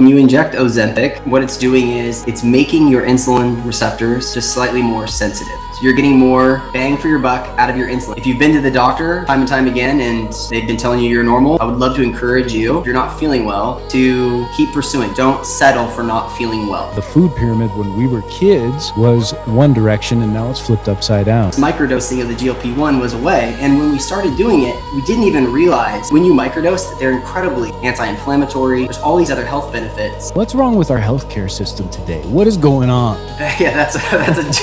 When you inject Ozempic, what it's doing is it's making your insulin receptors just slightly more sensitive. So you're getting more bang for your buck out of your insulin. If you've been to the doctor time and time again and they've been telling you you're normal, I would love to encourage you, if you're not feeling well, to keep pursuing. Don't settle for not feeling well. The food pyramid when we were kids was one direction and now it's flipped upside down. Microdosing of the GLP-1 was a way, and when we started doing it, we didn't even realize when you microdose that they're incredibly anti-inflammatory. There's all these other health benefits. What's wrong with our healthcare system today? What is going on? Yeah, that's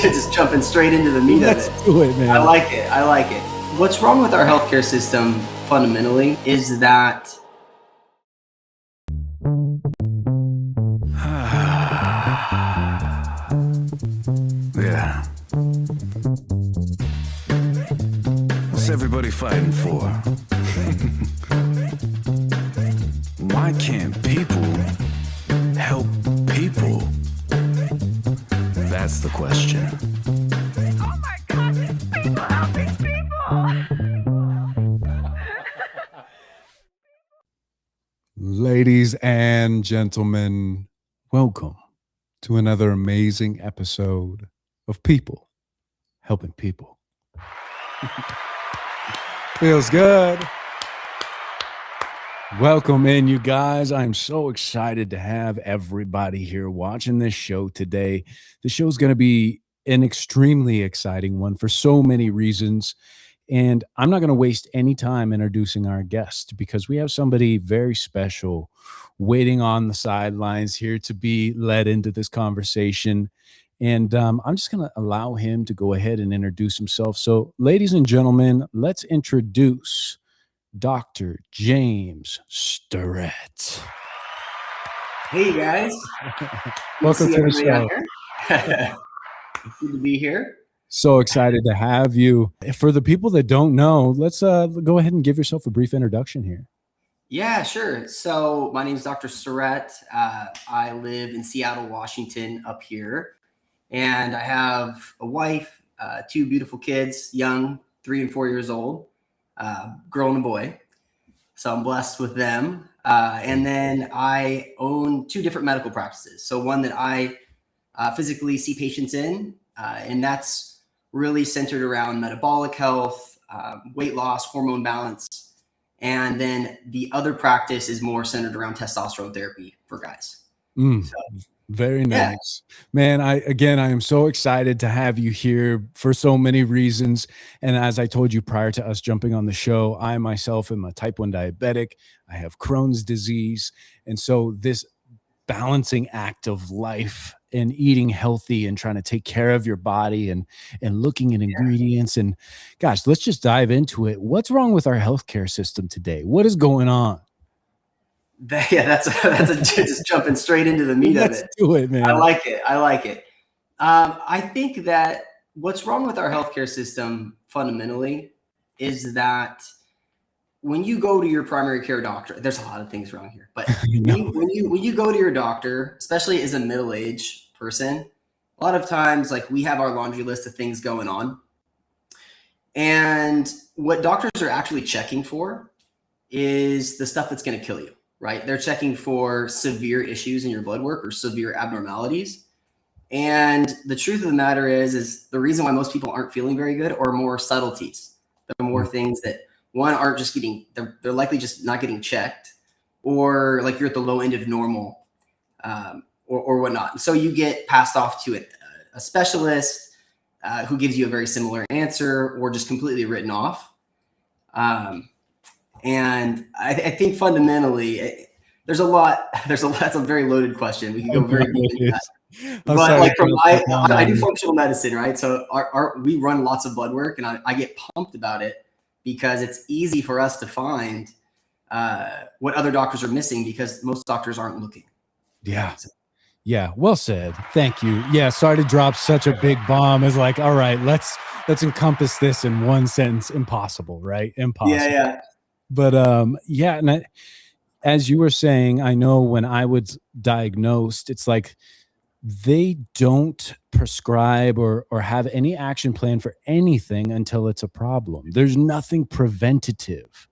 just jumping straight into the meat of it. Let's do it, man. I like it. What's wrong with our healthcare system fundamentally is that yeah. What's everybody fighting for? Why can't people help people? That's the question. Oh my God, it's people helping people! Ladies and gentlemen, welcome to another amazing episode of People Helping People. Feels good. Welcome in, you guys. I'm so excited to have everybody here watching this show today. The show's going to be an extremely exciting one for so many reasons. And I'm not going to waste any time introducing our guest because we have somebody very special waiting on the sidelines here to be led into this conversation. And I'm just going to allow him to go ahead and introduce himself. So, ladies and gentlemen, let's introduce Dr. James Stirrett. hey guys, Welcome to the show. Good to be here. So excited to have you. For the people that don't know, let's go ahead and give yourself a brief introduction here. Yeah, sure. So my name is Dr. Stirrett. I live in Seattle, Washington, up here, and I have a wife, two beautiful kids, young, 3 and 4 years old. Girl and a boy. So I'm blessed with them. And then I own 2 different medical practices. So one that I physically see patients in, and that's really centered around metabolic health, weight loss, hormone balance. And then the other practice is more centered around testosterone therapy for guys. So, Very nice. Man, I am so excited to have you here for so many reasons. And as I told you prior to us jumping on the show, I myself am a type 1 diabetic. I have Crohn's disease. And so this balancing act of life and eating healthy and trying to take care of your body and looking at ingredients and gosh, let's just dive into it. What's wrong with our healthcare system today? What is going on? yeah, that's just jumping straight into the meat of it. Let's do it, man. I like it. I think that what's wrong with our healthcare system fundamentally is that when you go to your primary care doctor, there's a lot of things wrong here, but when you go to your doctor, especially as a middle-aged person, a lot of times, like, we have our laundry list of things going on, and what doctors are actually checking for is the stuff that's going to kill you. Right? They're checking for severe issues in your blood work or severe abnormalities. And the truth of the matter is the reason why most people aren't feeling very good are more subtleties. There are more things that, one, aren't just getting, they're likely just not getting checked, or like you're at the low end of normal, or whatnot. So you get passed off to a specialist who gives you a very similar answer, or just completely written off. And I think fundamentally, that's a very loaded question. We can go very deep into that. But like I do functional medicine, right? So we run lots of blood work, and I get pumped about it because it's easy for us to find what other doctors are missing because most doctors aren't looking. Yeah. Yeah. Well said. Thank you. Yeah. Sorry to drop such a big bomb. It's like, all right, let's encompass this in one sentence. Impossible, right? Impossible. Yeah. But and as you were saying, I know when I was diagnosed, it's like they don't prescribe or have any action plan for anything until it's a problem. There's nothing preventative.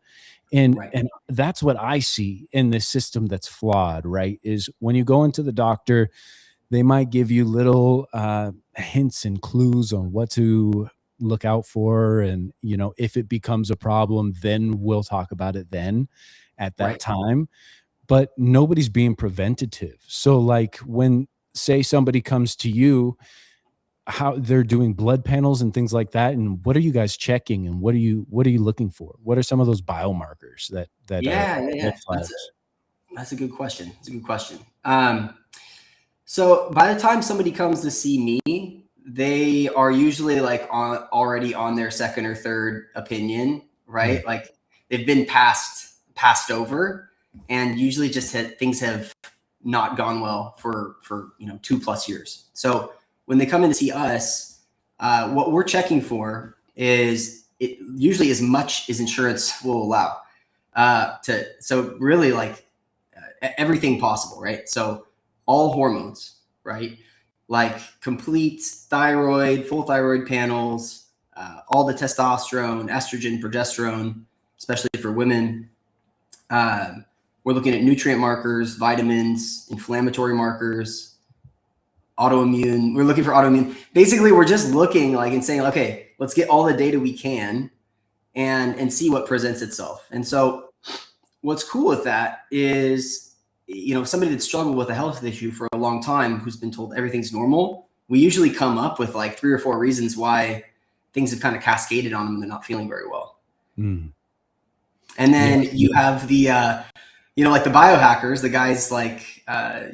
And Right. and that's what I see in this system that's flawed, right? Is when you go into the doctor, they might give you little hints and clues on what to look out for. And, if it becomes a problem, then we'll talk about it then at that Right. time. But nobody's being preventative. So like when, say, somebody comes to you, how they're doing blood panels and things like that, and what are you guys checking, and what are you looking for? What are some of those biomarkers that are Yeah, yeah, red yeah. flags? That's a good question. It's a good question. So by the time somebody comes to see me, they are usually like already on their second or third opinion, right? Mm. Like they've been passed over, and usually things have not gone well for 2+ years. So when they come in to see us, what we're checking for is usually as much as insurance will allow. So really like everything possible, right? So all hormones, right? Like complete thyroid, full thyroid panels, all the testosterone, estrogen, progesterone, especially for women. We're looking at nutrient markers, vitamins, inflammatory markers, autoimmune. We're looking for autoimmune. Basically, we're just looking like and saying, okay, let's get all the data we can and see what presents itself. And so what's cool with that is, somebody that's struggled with a health issue for a long time, who's been told everything's normal, we usually come up with like 3 or 4 reasons why things have kind of cascaded on them and they're not feeling very well. Mm. And then you have the, like the biohackers, the guys like,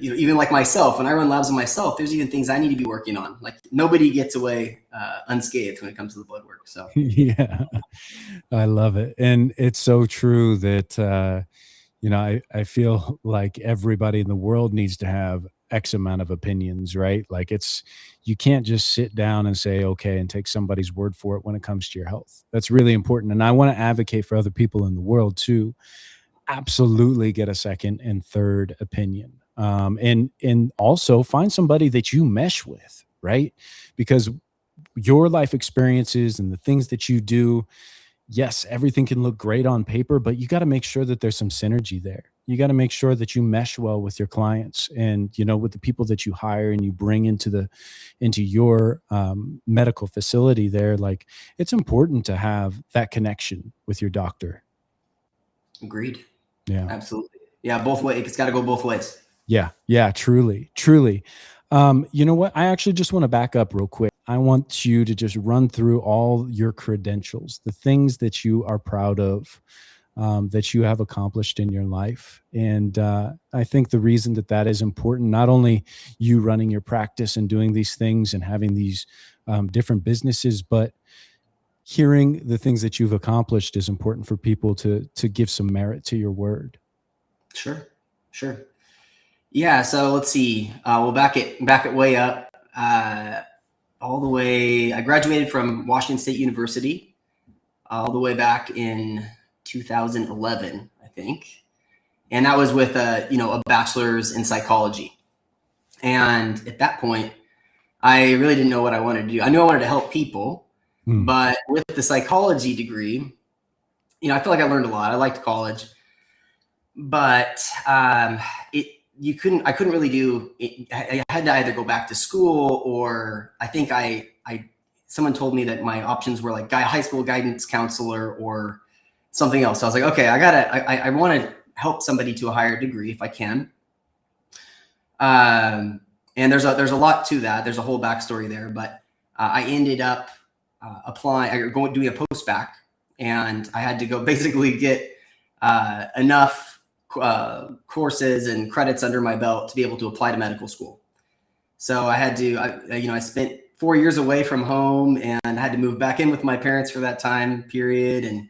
even like myself, when I run labs on myself, there's even things I need to be working on. Like nobody gets away unscathed when it comes to the blood work. So Yeah, I love it. And it's so true that, I feel like everybody in the world needs to have X amount of opinions, right? Like you can't just sit down and say, okay, and take somebody's word for it when it comes to your health. That's really important. And I want to advocate for other people in the world to absolutely get a second and third opinion. And also find somebody that you mesh with, right? Because your life experiences and the things that you do, yes, everything can look great on paper, but you got to make sure that there's some synergy there. You got to make sure that you mesh well with your clients and, with the people that you hire and you bring into your medical facility there. Like it's important to have that connection with your doctor. agreed. Yeah. Absolutely. Yeah. Both ways. It's got to go both ways. Yeah. Yeah. Truly. Truly. You know what? I actually just want to back up real quick. I want you to just run through all your credentials, the things that you are proud of, that you have accomplished in your life. And I think the reason that is important, not only you running your practice and doing these things and having these different businesses, but hearing the things that you've accomplished is important for people to give some merit to your word. Sure. Yeah. So let's see. We'll back it way up. All the way, I graduated from Washington State University all the way back in 2011, I think. And that was with a bachelor's in psychology. And at that point, I really didn't know what I wanted to do. I knew I wanted to help people, but with the psychology degree, I feel like I learned a lot. I liked college, but I couldn't really do it. I had to either go back to school, or I think someone told me that my options were like high school guidance counselor or something else. So I was like, okay, I want to help somebody to a higher degree if I can. And there's a lot to that. There's a whole backstory there, but I ended up doing a post-bac, and I had to go basically get enough courses and credits under my belt to be able to apply to medical school. So I had to, I spent 4 years away from home and had to move back in with my parents for that time period. And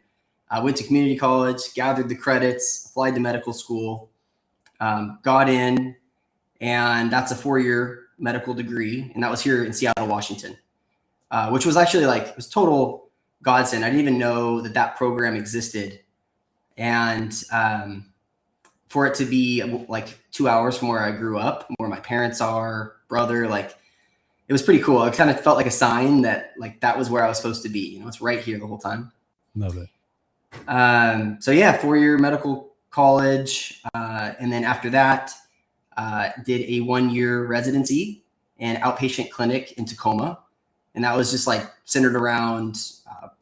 I went to community college, gathered the credits, applied to medical school, got in, and that's a 4-year medical degree. And that was here in Seattle, Washington, which was actually it was total godsend. I didn't even know that program existed. And, for it to be like 2 hours from where I grew up, where my parents are, brother, it was pretty cool. It kind of felt like a sign that that was where I was supposed to be. It's right here the whole time. Love it. So yeah, 4-year medical college. And then after that, did a 1-year residency and outpatient clinic in Tacoma. And that was just like centered around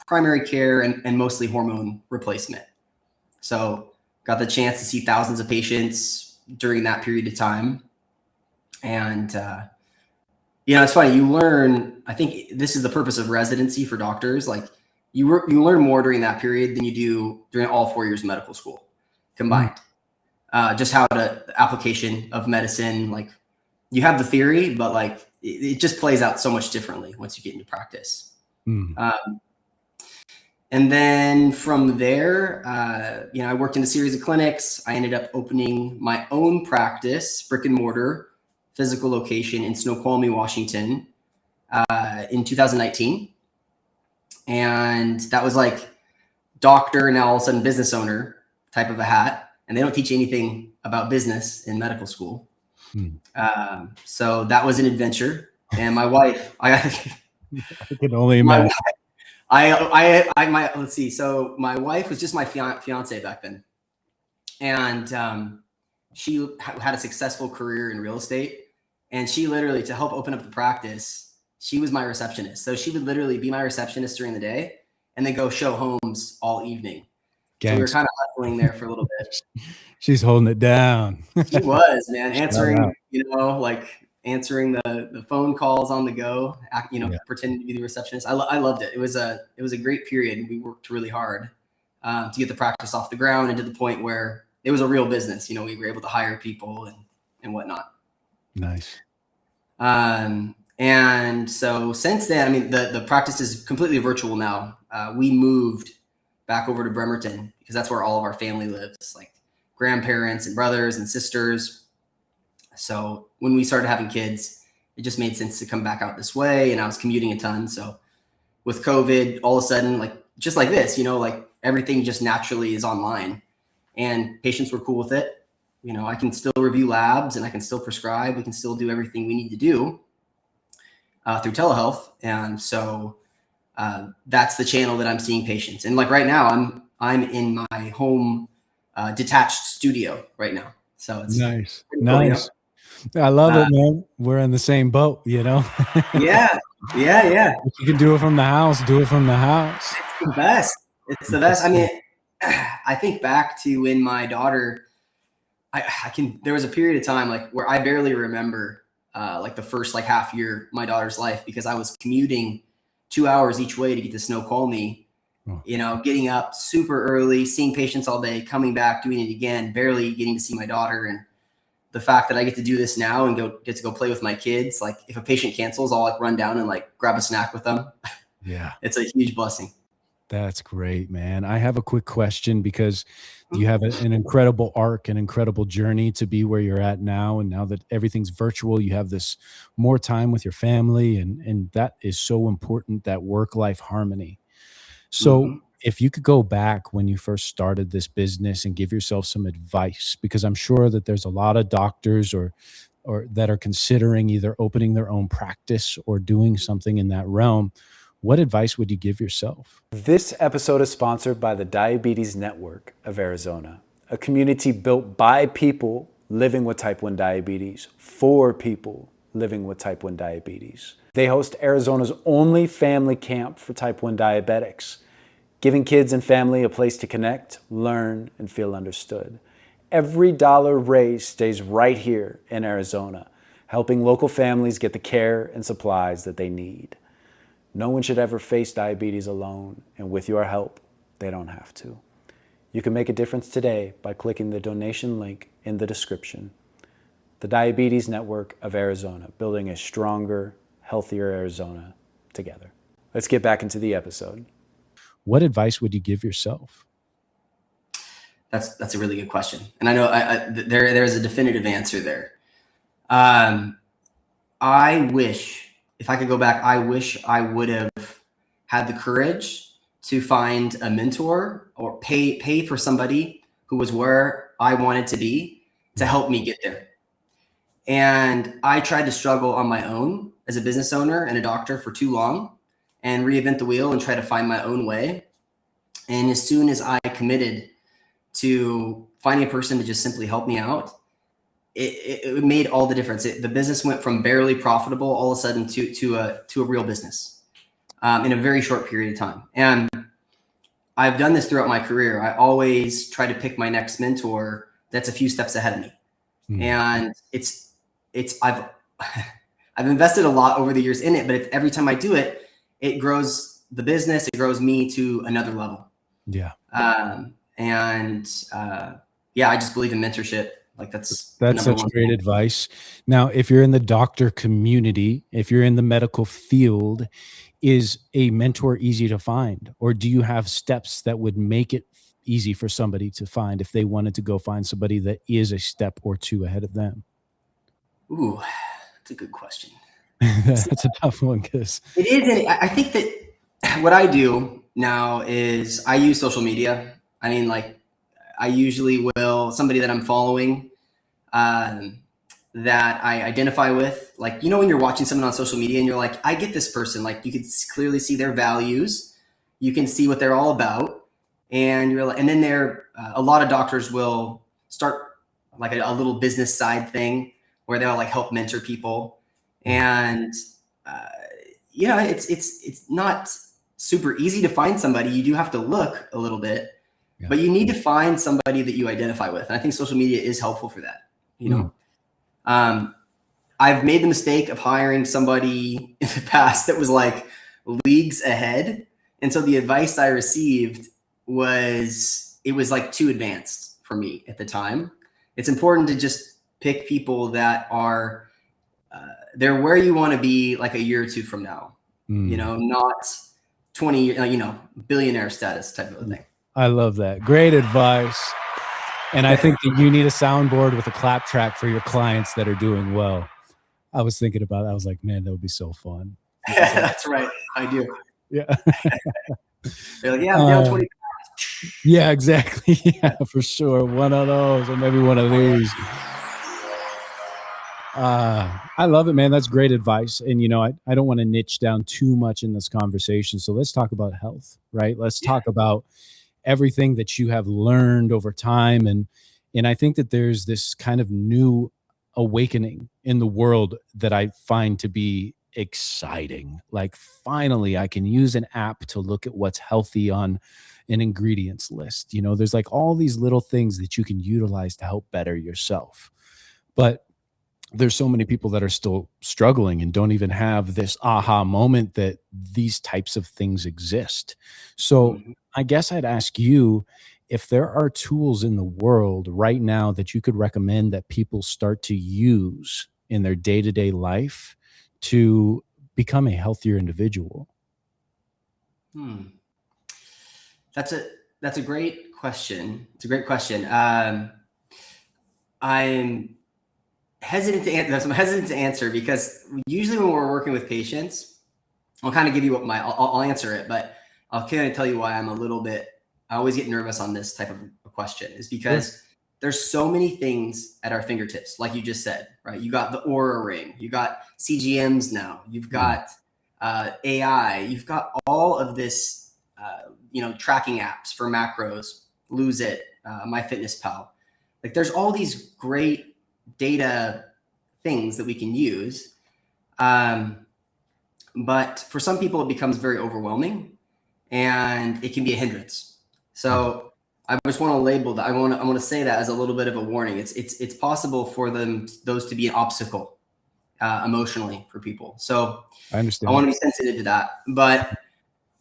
primary care and mostly hormone replacement. So got the chance to see thousands of patients during that period of time. And, it's funny, you learn, I think this is the purpose of residency for doctors. Like you learn more during that period than you do during all 4 years of medical school combined. Just how the application of medicine, like you have the theory, but like it just plays out so much differently once you get into practice. And then from there, I worked in a series of clinics. I ended up opening my own practice, brick and mortar, physical location in Snoqualmie, Washington, in 2019. And that was like doctor, now all of a sudden business owner type of a hat. And they don't teach anything about business in medical school. So that was an adventure. And my wife, I can only imagine. Let's see. So my wife was just my fiance back then. And she had a successful career in real estate. And she literally, to help open up the practice, she was my receptionist. So she would literally be my receptionist during the day and then go show homes all evening. So we were kind of hustling there for a little bit. She's holding it down. She was, man, answering the phone calls on the go, pretending to be the receptionist. I loved it. It was a great period. We worked really hard to get the practice off the ground and to the point where it was a real business. We were able to hire people and whatnot. Nice. And so since then, I mean, the practice is completely virtual now. We moved back over to Bremerton because that's where all of our family lives, like grandparents and brothers and sisters. So when we started having kids, it just made sense to come back out this way. And I was commuting a ton. So with COVID, all of a sudden, like just like this, like everything just naturally is online and patients were cool with it. I can still review labs and I can still prescribe. We can still do everything we need to do through telehealth. And so that's the channel that I'm seeing patients. And like right now, I'm in my home detached studio right now. So it's nice. Cool, I love it, man. We're in the same boat, Yeah. If you can do it from the house, do it from the house. It's the best. It's the best. I mean, I think back to when my daughter, there was a period of time like where I barely remember like the first like half year of my daughter's life because I was commuting 2 hours each way to get to Snoqualmie, getting up super early, seeing patients all day, coming back, doing it again, barely getting to see my daughter. And the fact that I get to do this now and get to go play with my kids, like if a patient cancels, I'll like run down and like grab a snack with them. Yeah. It's a huge blessing. That's great, man. I have a quick question because you have an incredible arc, an incredible journey to be where you're at now. And now that everything's virtual, you have this more time with your family. And that is so important, that work-life harmony. So if you could go back when you first started this business and give yourself some advice, because I'm sure that there's a lot of doctors or that are considering either opening their own practice or doing something in that realm, what advice would you give yourself? This episode is sponsored by the Diabetes Network of Arizona, a community built by people living with type 1 diabetes for people living with type 1 diabetes. They host Arizona's only family camp for type 1 diabetics, giving kids and family a place to connect, learn, and feel understood. Every dollar raised stays right here in Arizona, helping local families get the care and supplies that they need. No one should ever face diabetes alone, and with your help, they don't have to. You can make a difference today by clicking the donation link in the description. The Diabetes Network of Arizona, building a stronger, healthier Arizona together. Let's get back into the episode. What advice would you give yourself? That's a really good question. And I know there's a definitive answer there. I wish, if I could go back, I wish I would have had the courage to find a mentor or pay for somebody who was where I wanted to be to help me get there. And I tried to struggle on my own as a business owner and a doctor for too long and reinvent the wheel and try to find my own way. And as soon as I committed to finding a person to just simply help me out, it made all the difference. The business went from barely profitable all of a sudden to a real business in a very short period of time. And I've done this throughout my career. I always try to pick my next mentor that's a few steps ahead of me. And I've invested a lot over the years in it, but every time I do it, it grows the business, it grows me to another level. Yeah. Yeah, I just believe in mentorship. Like that's such great advice. Now, if you're in the doctor community, if you're in the medical field, is a mentor easy to find, or do you have steps that would make it easy for somebody to find if they wanted to go find somebody that is a step or two ahead of them? Ooh, that's a good question. That's a tough one, because it is. And I think that what I do now is I use social media. I mean, like, I usually will, somebody that I'm following that I identify with, like, you know, when you're watching someone on social media and you're like, I get this person, like you can clearly see their values, you can see what they're all about. And you're like, and then a lot of doctors will start like a little business side thing where they'll like help mentor people. And it's not super easy to find somebody. You do have to look a little bit. Yeah. But you need to find somebody that you identify with. And I think social media is helpful for that. You know, I've made the mistake of hiring somebody in the past that was like leagues ahead. And so the advice I received was like too advanced for me at the time. It's important to just pick people that are, they're where you want to be like a year or two from now, you know, not 20 years, billionaire status type of thing. I love that. Great advice. And I think that you need a soundboard with a clap track for your clients that are doing well. I was thinking about it. I was like, man, that would be so fun. That's right. I do. Yeah. They're like, yeah, I'm down 20. Yeah, exactly. Yeah, for sure. One of those, or maybe one of these. I love it, man. That's great advice. And, I don't want to niche down too much in this conversation. So let's talk about health, right? Let's talk about everything that you have learned over time. And I think that there's this kind of new awakening in the world that I find to be exciting. Like, finally, I can use an app to look at what's healthy on an ingredients list. There's like all these little things that you can utilize to help better yourself. But there's so many people that are still struggling and don't even have this aha moment that these types of things exist. So I guess I'd ask you if there are tools in the world right now that you could recommend that people start to use in their day-to-day life to become a healthier individual. That's a great question. It's a great question. I'm hesitant to answer because usually when we're working with patients, I'll kind of give you I'll answer it, but I'll kind of tell you why I always get nervous on this type of a question, is because there's so many things at our fingertips. Like you just said, right? You got the Oura Ring, you got CGMs now, you've got AI, you've got all of this, tracking apps for macros, Lose It, MyFitnessPal. Like there's all these great data things that we can use. But for some people, it becomes very overwhelming and it can be a hindrance. So I just want to label that. I want to say that as a little bit of a warning. It's possible for those to be an obstacle emotionally for people. So I understand. I want to be sensitive to that. But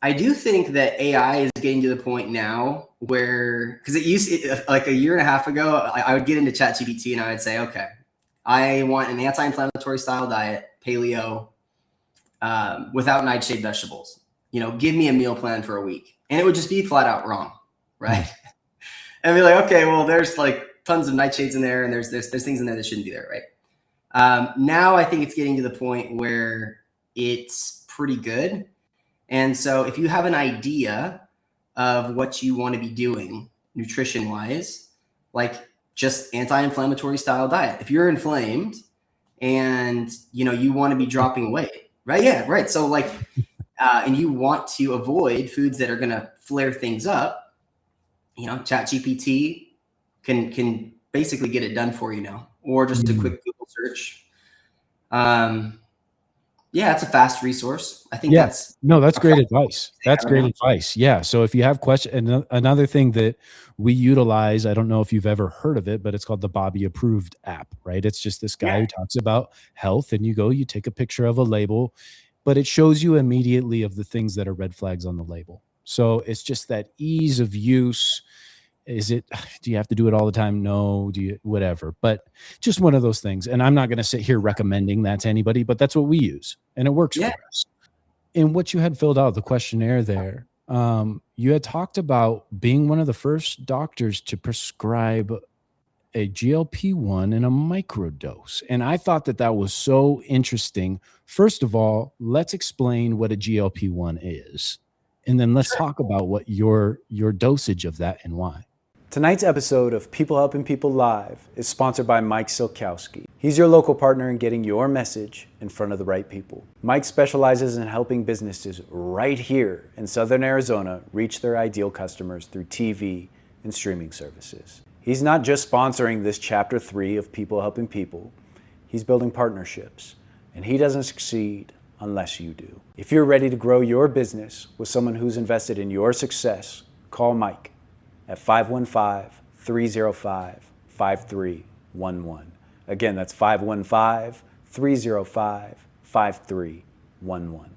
I do think that AI is getting to the point now where, because like a year and a half ago, I would get into ChatGPT and I would say, okay, I want an anti-inflammatory style diet, paleo, without nightshade vegetables. Give me a meal plan for a week. And it would just be flat out wrong, right? And be like, okay, well, there's like tons of nightshades in there and there's things in there that shouldn't be there, right? Now I think it's getting to the point where it's pretty good. And so if you have an idea of what you want to be doing nutrition wise, like just anti-inflammatory style diet, if you're inflamed and you want to be dropping weight, right? Yeah. Right. So like, and you want to avoid foods that are going to flare things up, ChatGPT can basically get it done for you now, or just a quick Google search. It's a fast resource. I think that's great advice. That's great advice. Yeah. So if you have questions, another thing that we utilize, I don't know if you've ever heard of it, but it's called the Bobby Approved app, right? It's just this guy who talks about health, and you take a picture of a label, but it shows you immediately of the things that are red flags on the label. So it's just that ease of use. Do you have to do it all the time? No. Do you, whatever, but just one of those things. And I'm not going to sit here recommending that to anybody, but that's what we use, and it works for us. And what you had filled out, the questionnaire there, you had talked about being one of the first doctors to prescribe a GLP-1 in a microdose. And I thought that was so interesting. First of all, let's explain what a GLP-1 is. And then let's talk about what your dosage of that and why. Tonight's episode of People Helping People Live is sponsored by Mike Silkowski. He's your local partner in getting your message in front of the right people. Mike specializes in helping businesses right here in Southern Arizona reach their ideal customers through TV and streaming services. He's not just sponsoring this chapter 3 of People Helping People, he's building partnerships, and he doesn't succeed unless you do. If you're ready to grow your business with someone who's invested in your success, call Mike at 515-305-5311. Again, that's 515-305-5311.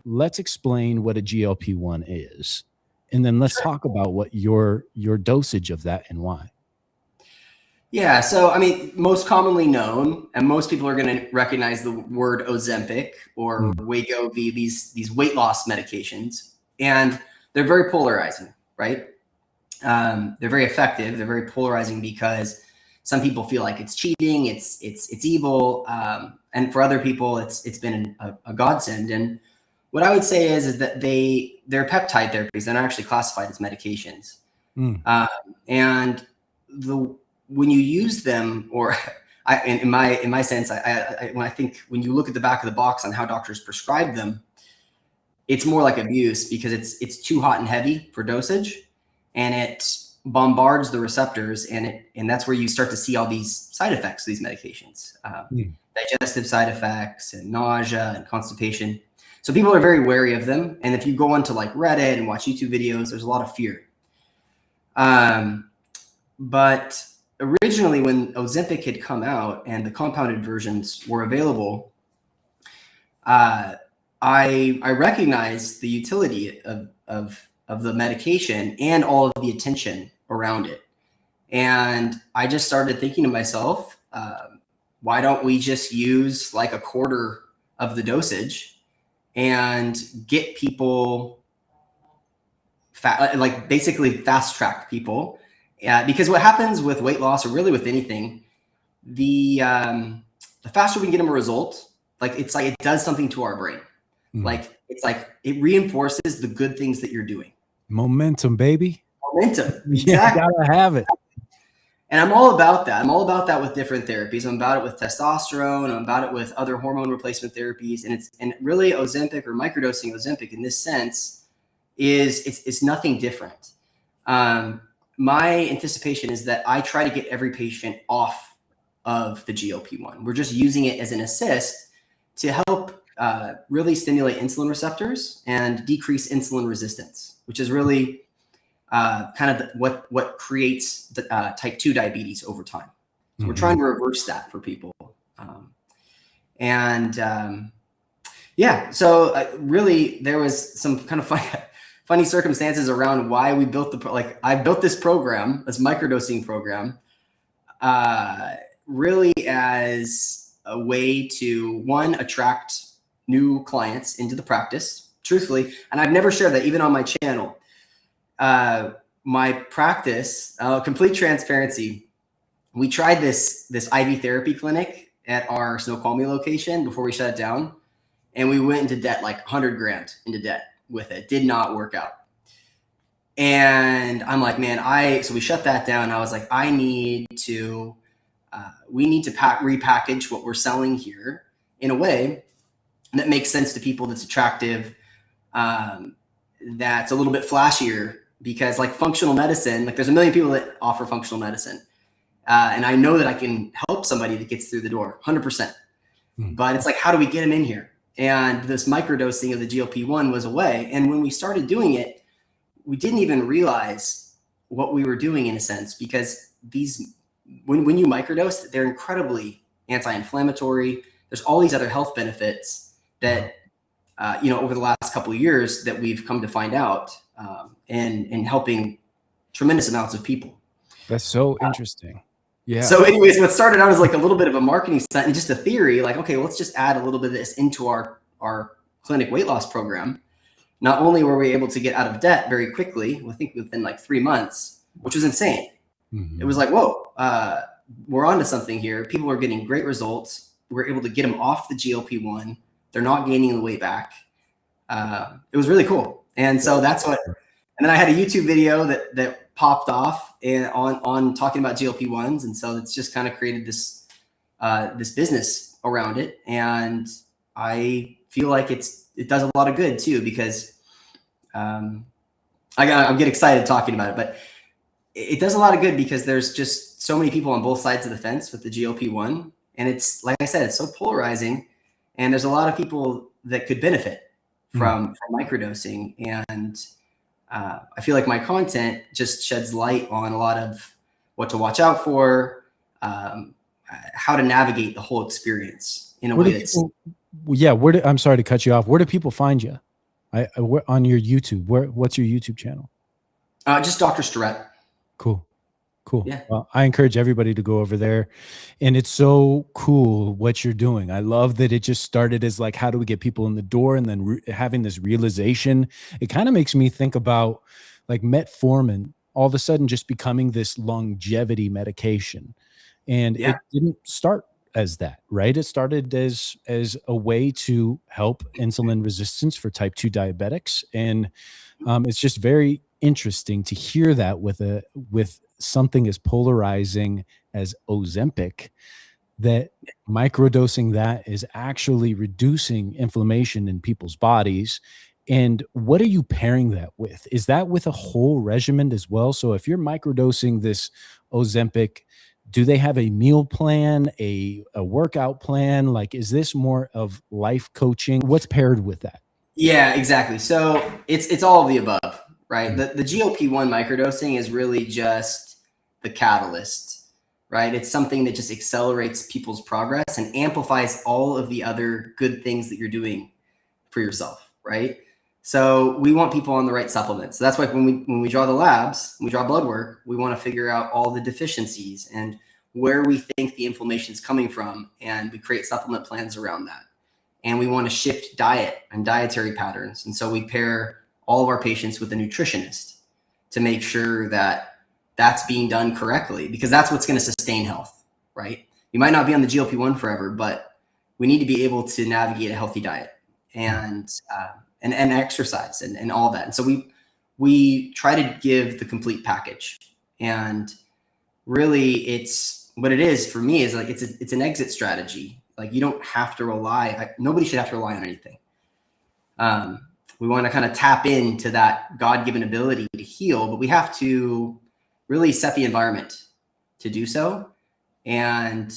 Let's explain what a GLP-1 is, and then let's talk about what your dosage of that and why. Yeah, so most commonly known, and most people are going to recognize the word Ozempic or Wegovy, these weight loss medications, and they're very polarizing, right? They're very effective. They're very polarizing because some people feel like it's cheating, it's evil, and for other people, it's been a godsend. And what I would say is that they're peptide therapies. They're not actually classified as medications, and when you use them, or in my sense, when I think when you look at the back of the box on how doctors prescribe them, it's more like abuse because it's too hot and heavy for dosage, and it bombards the receptors, and that's where you start to see all these side effects of these medications, digestive side effects and nausea and constipation. So people are very wary of them, and if you go onto like Reddit and watch YouTube videos, there's a lot of fear. But originally, when Ozempic had come out and the compounded versions were available, I recognized the utility of the medication and all of the attention around it. And I just started thinking to myself, why don't we just use like a quarter of the dosage and get people basically fast track people? Because what happens with weight loss, or really with anything, the faster we can get them a result, it's like it does something to our brain. It's like it reinforces the good things that you're doing. Momentum, baby. Momentum. Exactly. Yeah, gotta have it. And I'm all about that. I'm all about that with different therapies. I'm about it with testosterone. I'm about it with other hormone replacement therapies. And really Ozempic, or microdosing Ozempic in this sense, it's nothing different. My anticipation is that I try to get every patient off of the GLP-1. We're just using it as an assist to help really stimulate insulin receptors and decrease insulin resistance, which is really kind of what creates the, type 2 diabetes over time. So we're trying to reverse that for people. So really there was some kind of funny circumstances around why we built I built this program, this microdosing program, really as a way to, one, attract new clients into the practice, truthfully. And I've never shared that even on my channel. My practice, complete transparency, we tried this IV therapy clinic at our Snoqualmie location before we shut it down. And we went into debt, like 100 grand into debt with it. Did not work out. And I'm like, man, so we shut that down. I was like, we need to repackage what we're selling here in a way that makes sense to people, that's attractive, that's a little bit flashier, because like functional medicine, like there's a million people that offer functional medicine. And I know that I can help somebody that gets through the door 100%. But it's like, how do we get them in here? And this microdosing of the GLP-1 was a way. And when we started doing it, we didn't even realize what we were doing, in a sense, because when you microdose, they're incredibly anti-inflammatory. There's all these other health benefits that, over the last couple of years that we've come to find out, and helping tremendous amounts of people. That's so interesting. Yeah. So anyways, what started out as like a little bit of a marketing stunt and just a theory, like, okay, let's just add a little bit of this into our clinic weight loss program. Not only were we able to get out of debt very quickly, I think within like 3 months, which was insane. It was like, whoa, we're onto something here. People are getting great results. We're able to get them off the GLP-1. They're not gaining the weight back. It was really cool. And so that's what, and then I had a YouTube video that popped off and on talking about GLP-1s. And so it's just kind of created this business around it. And I feel like it does a lot of good too, because I get excited talking about it, but it does a lot of good because there's just so many people on both sides of the fence with the GLP-1. And it's, like I said, it's so polarizing, and there's a lot of people that could benefit from microdosing. And I feel like my content just sheds light on a lot of what to watch out for, how to navigate the whole experience in a way that's. I'm sorry to cut you off. Where do people find you? On your YouTube. What's your YouTube channel? Just Dr. Stirrett. Cool. Yeah. Well, I encourage everybody to go over there, and it's so cool what you're doing. I love that it just started as like, how do we get people in the door, and then having this realization. It kind of makes me think about like metformin all of a sudden just becoming this longevity medication, and it didn't start as that, right? It started as a way to help insulin resistance for type 2 diabetics, and it's just very interesting to hear that with something as polarizing as Ozempic, that microdosing that is actually reducing inflammation in people's bodies. And what are you pairing that with? Is that with a whole regimen as well? So if you're microdosing this Ozempic, do they have a meal plan, a workout plan? Like, is this more of life coaching? What's paired with that? Yeah, exactly. So it's all of the above, right? The GLP-1 microdosing is really just the catalyst, right? It's something that just accelerates people's progress and amplifies all of the other good things that you're doing for yourself, right? So we want people on the right supplements. So that's why when we draw the labs, we draw blood work, we want to figure out all the deficiencies and where we think the inflammation is coming from, and we create supplement plans around that. And we want to shift diet and dietary patterns. And so we pair all of our patients with a nutritionist to make sure that that's being done correctly, because that's what's going to sustain health, right? You might not be on the GLP-1 forever, but we need to be able to navigate a healthy diet and exercise and all that. And so we try to give the complete package. And really, it's what it is for me is like it's an exit strategy. Like, you don't have to rely. Nobody should have to rely on anything. We want to kind of tap into that God-given ability to heal, but we have to really set the environment to do so, and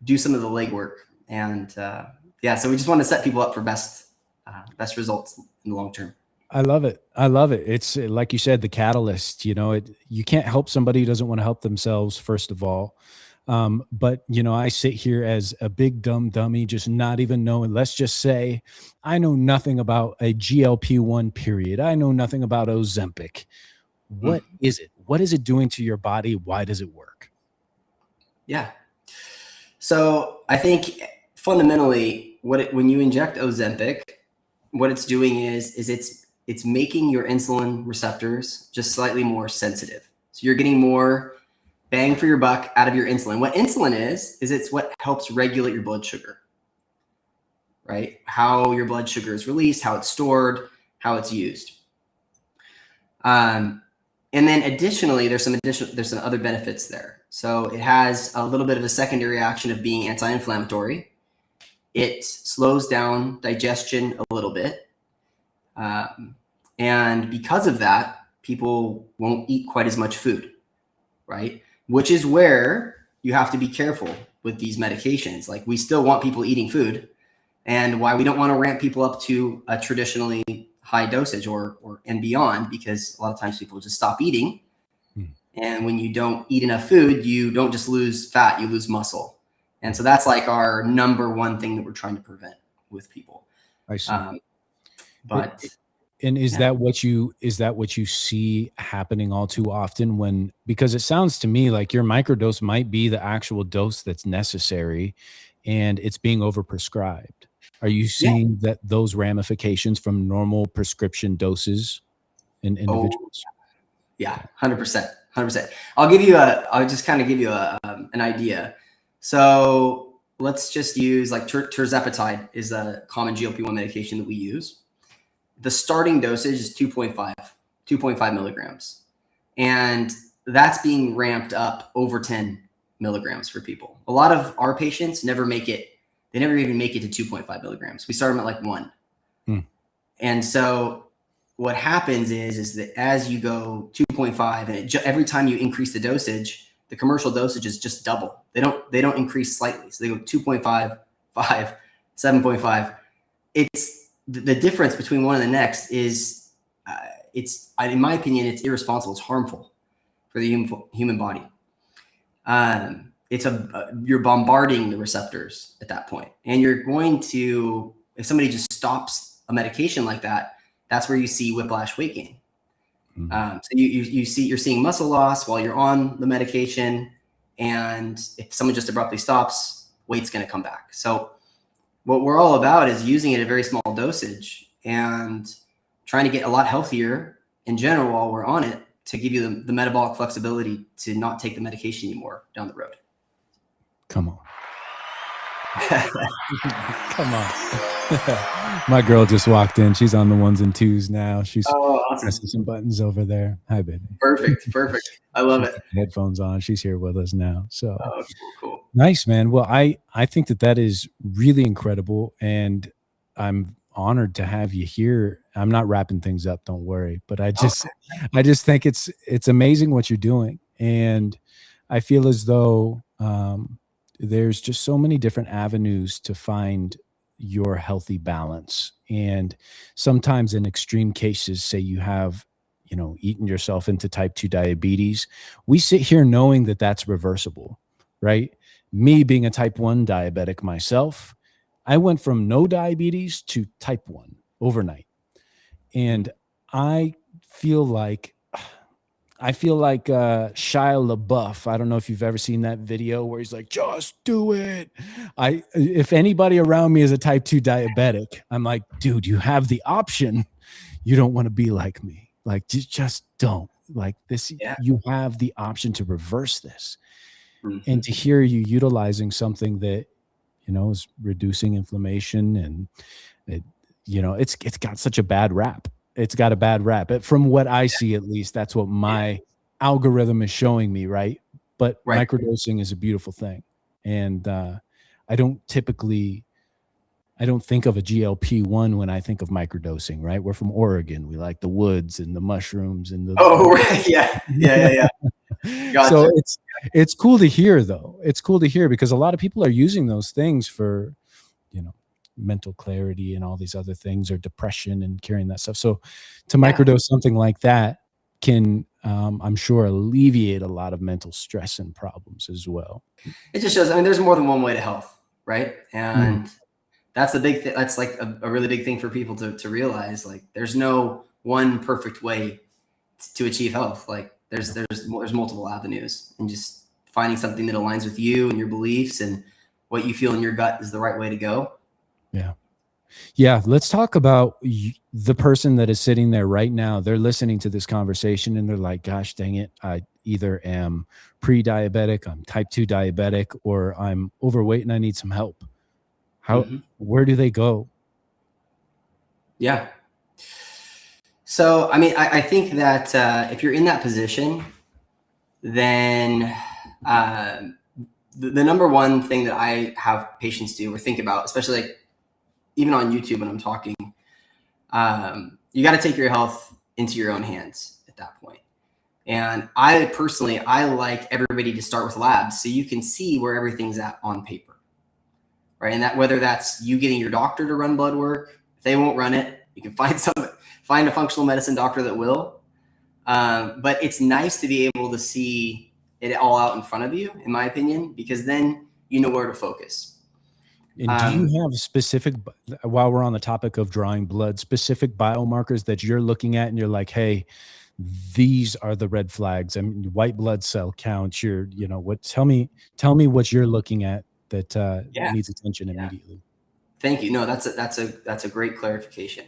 do some of the legwork. And so we just want to set people up for best results in the long term. I love it. It's like you said, the catalyst. You can't help somebody who doesn't want to help themselves, first of all. But I sit here as a big dumb dummy, just not even knowing. Let's just say I know nothing about a GLP-1 period. I know nothing about Ozempic. What is it? What is it doing to your body? Why does it work? Yeah. So I think fundamentally when you inject Ozempic, what it's doing is it's making your insulin receptors just slightly more sensitive. So you're getting more bang for your buck out of your insulin. What insulin is it's what helps regulate your blood sugar, right? How your blood sugar is released, how it's stored, how it's used. And then additionally, there's some other benefits there. So it has a little bit of a secondary action of being anti-inflammatory. It slows down digestion a little bit. And because of that, people won't eat quite as much food, right? Which is where you have to be careful with these medications. Like, we still want people eating food, and why we don't want to ramp people up to a traditionally high dosage or and beyond, because a lot of times people just stop eating. And when you don't eat enough food, you don't just lose fat, you lose muscle. And so that's like our number one thing that we're trying to prevent with people. I see. But and is that what you see happening all too often, because it sounds to me like your microdose might be the actual dose that's necessary and it's being overprescribed? Are you seeing that those ramifications from normal prescription doses in individuals? Yeah, 100%. 100%. I'll just kind of give you an idea. So let's just use like tirzepatide is a common GLP-1 medication that we use. The starting dosage is 2.5 milligrams. And that's being ramped up over 10 milligrams for people. A lot of our patients never make it. They never even make it to 2.5 milligrams. We start them at like 1. And so what happens is that as you go 2.5, and every time you increase the dosage, the commercial dosage is just double. They don't increase slightly. So they go 2.5, 5, 7.5. It's the difference between one and the next is it's, in my opinion, it's irresponsible. It's harmful for the human body. You're bombarding the receptors at that point, and you're going to, if somebody just stops a medication like that, that's where you see whiplash weight gain. So you're seeing muscle loss while you're on the medication, and if someone just abruptly stops, weight's going to come back. So what we're all about is using it at a very small dosage and trying to get a lot healthier in general while we're on it, to give you the metabolic flexibility to not take the medication anymore down the road. Come on. Come on. My girl just walked in. She's on the 1s and 2s now. She's awesome. pressing some buttons over there. Hi, baby. Perfect. I love it. Headphones on. She's here with us now. So cool. Nice, man. Well, I think that is really incredible, and I'm honored to have you here. I'm not wrapping things up, don't worry, but I just think it's amazing what you're doing, and I feel as though there's just so many different avenues to find your healthy balance. And sometimes in extreme cases, say you have, eaten yourself into type 2 diabetes, we sit here knowing that that's reversible, right? Me being a type 1 diabetic myself, I went from no diabetes to type 1 overnight. And I feel like Shia LaBeouf. I don't know if you've ever seen that video where he's like, just do it. If anybody around me is a type 2 diabetic, I'm like, dude, you have the option. You don't want to be like me. Like, just don't. Like this, you have the option to reverse this. And to hear you utilizing something that, is reducing inflammation, and it's got such a bad rap. It's got a bad rap. From what I see, at least, that's what my algorithm is showing me, right? But microdosing is a beautiful thing. And I don't think of a GLP-1 when I think of microdosing, right? We're from Oregon. We like the woods and the mushrooms and the... Oh, right. Yeah. Gotcha. So it's cool to hear, though. It's cool to hear, because a lot of people are using those things for, mental clarity and all these other things, or depression and carrying that stuff. So to microdose something like that can, I'm sure, alleviate a lot of mental stress and problems as well. It just shows, there's more than one way to health, right? And that's the big thing. That's like a really big thing for people to realize. Like, there's no one perfect way to achieve health. Like, there's multiple avenues, and just finding something that aligns with you and your beliefs and what you feel in your gut is the right way to go. Yeah. Let's talk about the person that is sitting there right now. They're listening to this conversation and they're like, gosh, dang it. I either am pre-diabetic, I'm type 2 diabetic, or I'm overweight and I need some help. Where do they go? Yeah. So, I think that if you're in that position, then the number one thing that I have patients do or think about, especially like even on YouTube when I'm talking, you got to take your health into your own hands at that point. And I personally, I like everybody to start with labs so you can see where everything's at on paper, right? And that whether that's you getting your doctor to run blood work, if they won't run it, you can find a functional medicine doctor that will. But it's nice to be able to see it all out in front of you, in my opinion, because then you know where to focus. And do you have specific, while we're on the topic of drawing blood, specific biomarkers that you're looking at and you're like, hey, these are the red flags? I mean, white blood cell count, tell me what you're looking at that needs attention immediately. Thank you. No, that's a great clarification.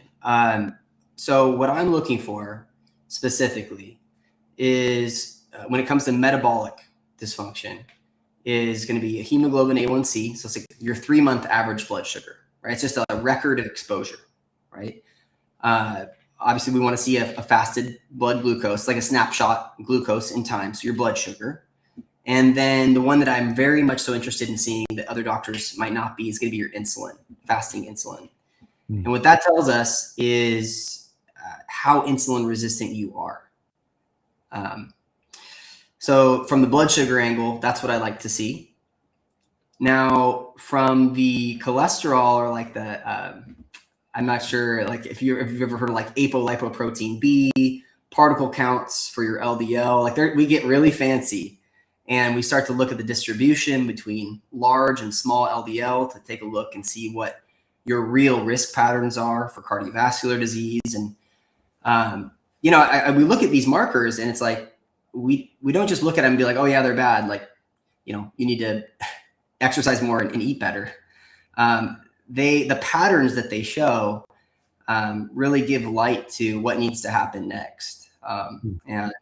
So what I'm looking for specifically is when it comes to metabolic dysfunction is going to be a hemoglobin A1C. So it's like your 3-month average blood sugar, right? It's just a record of exposure, right? Obviously we want to see a fasted blood glucose, like a snapshot glucose in time. So your blood sugar. And then the one that I'm very much so interested in seeing that other doctors might not be is going to be your insulin, fasting insulin. And what that tells us is how insulin resistant you are. So from the blood sugar angle, that's what I like to see. Now from the cholesterol or like the, I'm not sure, like if you've ever heard of like apolipoprotein B, particle counts for your LDL, like we get really fancy and we start to look at the distribution between large and small LDL to take a look and see what your real risk patterns are for cardiovascular disease. And, we look at these markers and it's like, we don't just look at them and be like, oh yeah, they're bad. Like, you need to exercise more and eat better. The patterns that they show really give light to what needs to happen next. And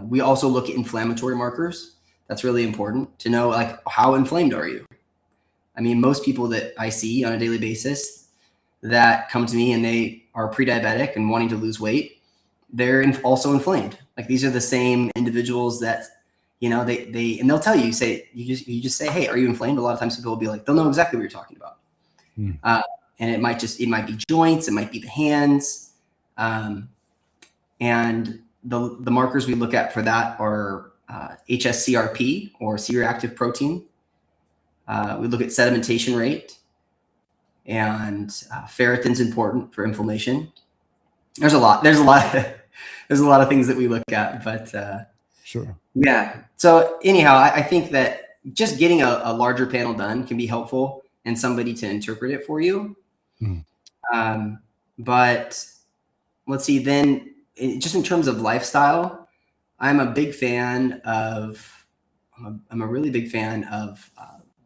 we also look at inflammatory markers. That's really important to know, like, how inflamed are you? I mean, most people that I see on a daily basis that come to me and they are pre-diabetic and wanting to lose weight, they're also inflamed. Like these are the same individuals that, and they'll tell you, you just say, hey, are you inflamed? A lot of times people will be like, they'll know exactly what you're talking about. And it might be joints, it might be the hands. And the markers we look at for that are HSCRP or C-reactive protein. We look at sedimentation rate, and ferritin's important for inflammation. There's a lot of things that we look at, but sure. Yeah. So anyhow, I think that just getting a larger panel done can be helpful and somebody to interpret it for you. But let's see, then just in terms of lifestyle, I'm a really big fan of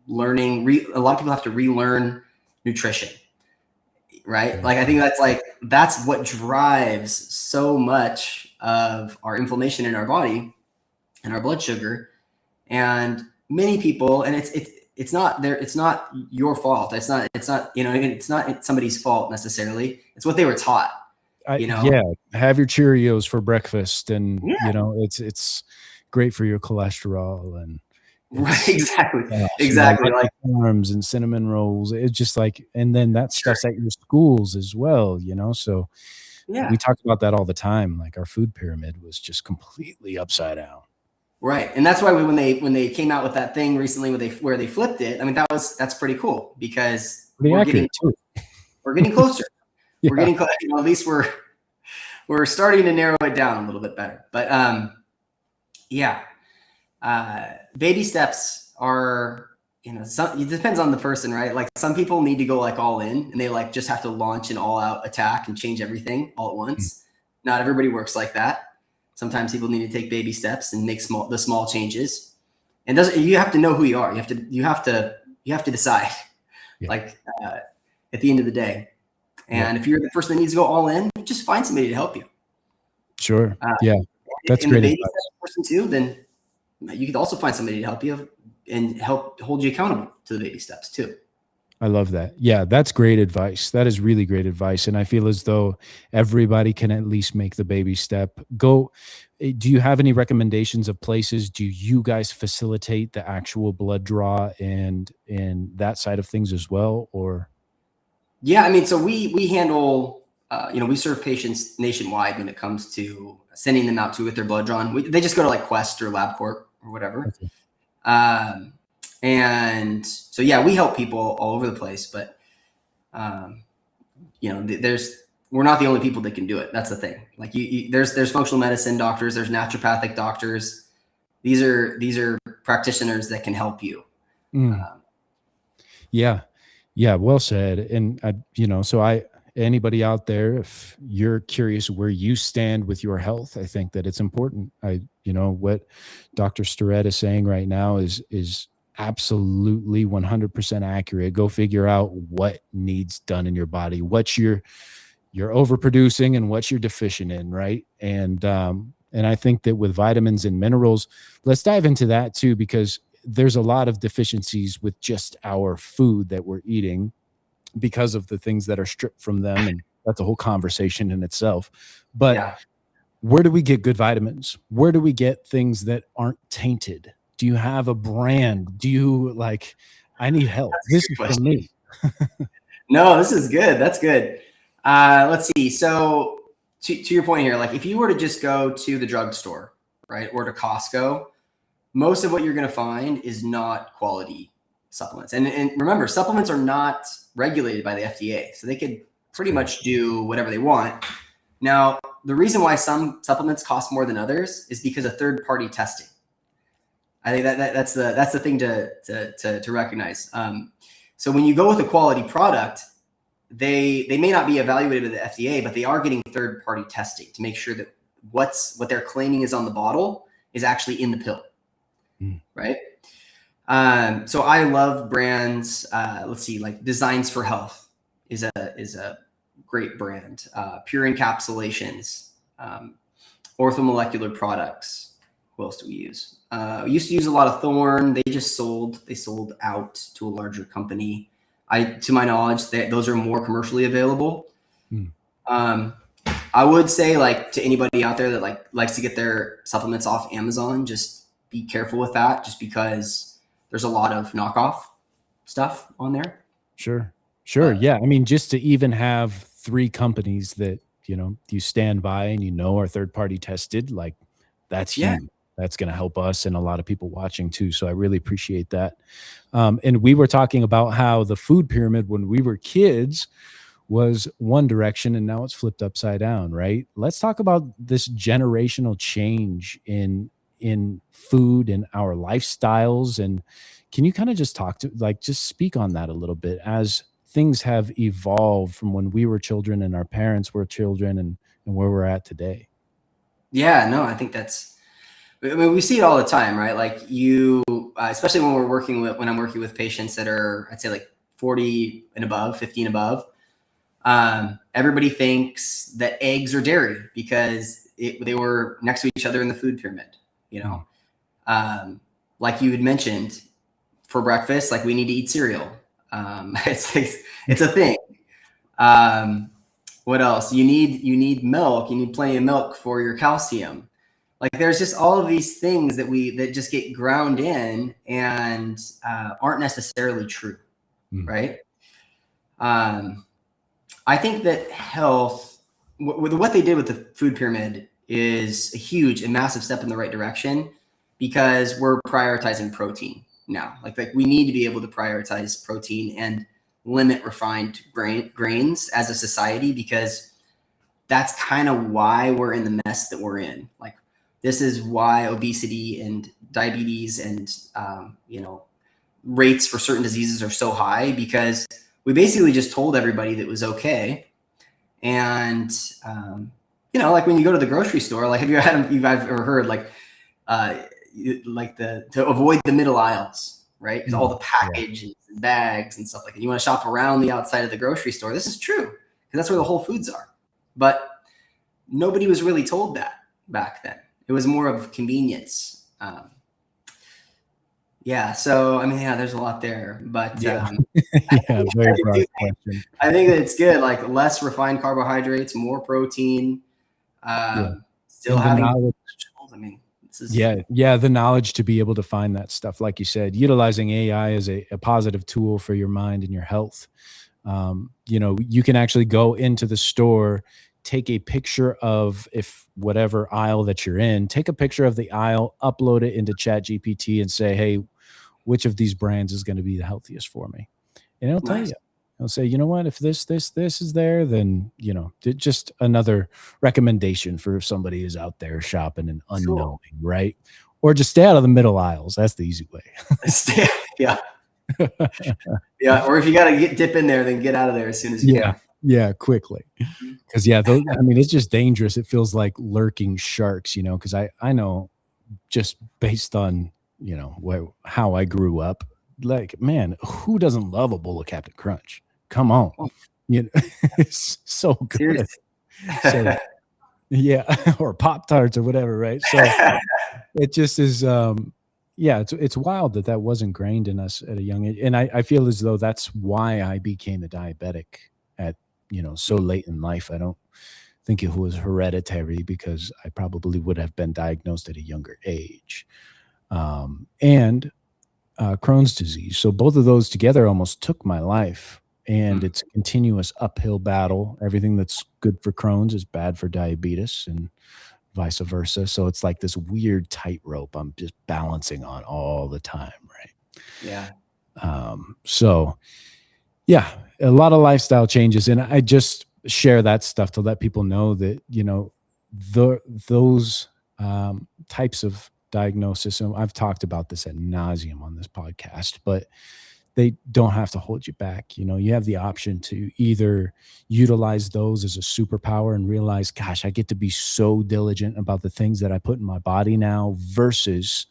learning. A lot of people have to relearn nutrition, right? Like I think that's what drives so much of our inflammation in our body and our blood sugar. And many people, and it's not your fault. It's not somebody's fault necessarily. It's what they were taught. Yeah, have your Cheerios for breakfast, and it's great for your cholesterol, and right, exactly, like arms and cinnamon rolls. It's just like, and then that stuff's at your schools as well, so we talk about that all the time. Like our food pyramid was just completely upside down. Right. And that's why when they came out with that thing recently where they flipped it, I mean, that's pretty cool because we're getting closer. Yeah. We're getting close. At least we're starting to narrow it down a little bit better. But baby steps are, it depends on the person, right? Like some people need to go like all in and they like just have to launch an all out attack and change everything all at once. Not everybody works like that. Sometimes people need to take baby steps and make the small changes. And you have to know who you are. You have to decide at the end of the day. And if you're the person that needs to go all in, just find somebody to help you. Sure. That's great. If the baby step person too, then you could also find somebody to help you and help hold you accountable to the baby steps too. I love that. Yeah, that's great advice. That is really great advice. And I feel as though everybody can at least make the baby step. Do you have any recommendations of places? Do you guys facilitate the actual blood draw and that side of things as well? Or? Yeah, I mean, so we handle we serve patients nationwide when it comes to sending them out to with their blood drawn. They just go to like Quest or LabCorp or whatever. Okay. And so, yeah, we help people all over the place, but, we're not the only people that can do it. That's the thing. Like there's functional medicine doctors, there's naturopathic doctors. These are practitioners that can help you. Yeah. Well said. And anybody out there, if you're curious where you stand with your health, I think that it's important. What Dr. Stirrett is saying right now is absolutely 100% accurate. Go figure out what needs done in your body, what you're overproducing and what you're deficient in. Right. And I think that with vitamins and minerals, let's dive into that too, because there's a lot of deficiencies with just our food that we're eating because of the things that are stripped from them. And that's a whole conversation in itself. But where do we get good vitamins? Where do we get things that aren't tainted? Do you have a brand? Do you I need help. This is for me. No, this is good. That's good. Let's see. So to your point here, like if you were to just go to the drugstore, right, or to Costco, most of what you're going to find is not quality supplements. And remember, supplements are not regulated by the FDA, so they could pretty much do whatever they want. Now, the reason why some supplements cost more than others is because of third-party testing. I think that's the thing to recognize. So when you go with a quality product, they may not be evaluated by the FDA, but they are getting third-party testing to make sure that what they're claiming is on the bottle is actually in the pill, right? So I love brands. Let's see, like Designs for Health is a great brand. Pure Encapsulations, Orthomolecular Products. Who else do we use? We used to use a lot of Thorne. They sold out to a larger company. To my knowledge, those are more commercially available. I would say, like, to anybody out there that likes to get their supplements off Amazon, just be careful with that, just because there's a lot of knockoff stuff on there. Sure. Yeah. I mean, just to even have 3 companies that, you stand by and are third-party tested, like that's huge. That's going to help us and a lot of people watching too. So I really appreciate that. And we were talking about how the food pyramid when we were kids was one direction and now it's flipped upside down, right? Let's talk about this generational change in food and our lifestyles. And can you kind of just just speak on that a little bit as things have evolved from when we were children and our parents were children and where we're at today? Yeah, no, I think we see it all the time, right? Like especially when I'm working with patients that are, I'd say like 40 and above, 50 and above. Everybody thinks that eggs are dairy because they were next to each other in the food pyramid, like you had mentioned for breakfast, like we need to eat cereal. It's a thing. What else? You need milk. You need plenty of milk for your calcium. Like there's just all of these things that just get ground in and aren't necessarily true, right? I think that health, with what they did with the food pyramid, is a huge and massive step in the right direction because we're prioritizing protein now. Like we need to be able to prioritize protein and limit refined grains as a society because that's kind of why we're in the mess that we're in. Like this is why obesity and diabetes and rates for certain diseases are so high because we basically just told everybody that it was okay. And, like when you go to the grocery store, like you've ever heard to avoid the middle aisles, right? Because all the packages and bags and stuff like that. You want to shop around the outside of the grocery store. This is true because that's where the Whole Foods are. But nobody was really told that back then. It was more of convenience. So I mean, there's a lot there, but very broad question. I think that it's good, like less refined carbohydrates, more protein, still having knowledge. I mean, the knowledge to be able to find that stuff, like you said, utilizing AI as a positive tool for your mind and your health. You can actually go into the store, take a picture of if whatever aisle that you're in, take a picture of the aisle, upload it into Chat GPT and say, hey, which of these brands is going to be the healthiest for me? And it'll tell Nice. you. It'll say, you know what, if this is there, then, just another recommendation for if somebody is out there shopping and unknowing, right? Or just stay out of the middle aisles. That's the easy way. Yeah. Yeah. Or if you got to dip in there, then get out of there as soon as you Yeah. can. Yeah. Quickly. Because, it's just dangerous. It feels like lurking sharks, because I know just based on, how I grew up, like, man, who doesn't love a bowl of Captain Crunch? Come on. Oh. It's so good. Seriously. So, yeah. Or Pop-Tarts or whatever, right? So it just is, it's wild that was ingrained in us at a young age. And I feel as though that's why I became a diabetic at, so late in life. I don't think it was hereditary, because I probably would have been diagnosed at a younger age. And Crohn's disease. So both of those together almost took my life. And it's a continuous uphill battle. Everything that's good for Crohn's is bad for diabetes, and vice versa. So it's like this weird tightrope I'm just balancing on all the time, right? Yeah. So yeah, a lot of lifestyle changes. And I just share that stuff to let people know that, those types of diagnosis, and I've talked about this ad nauseum on this podcast, but they don't have to hold you back. You have the option to either utilize those as a superpower and realize, gosh, I get to be so diligent about the things that I put in my body now, versus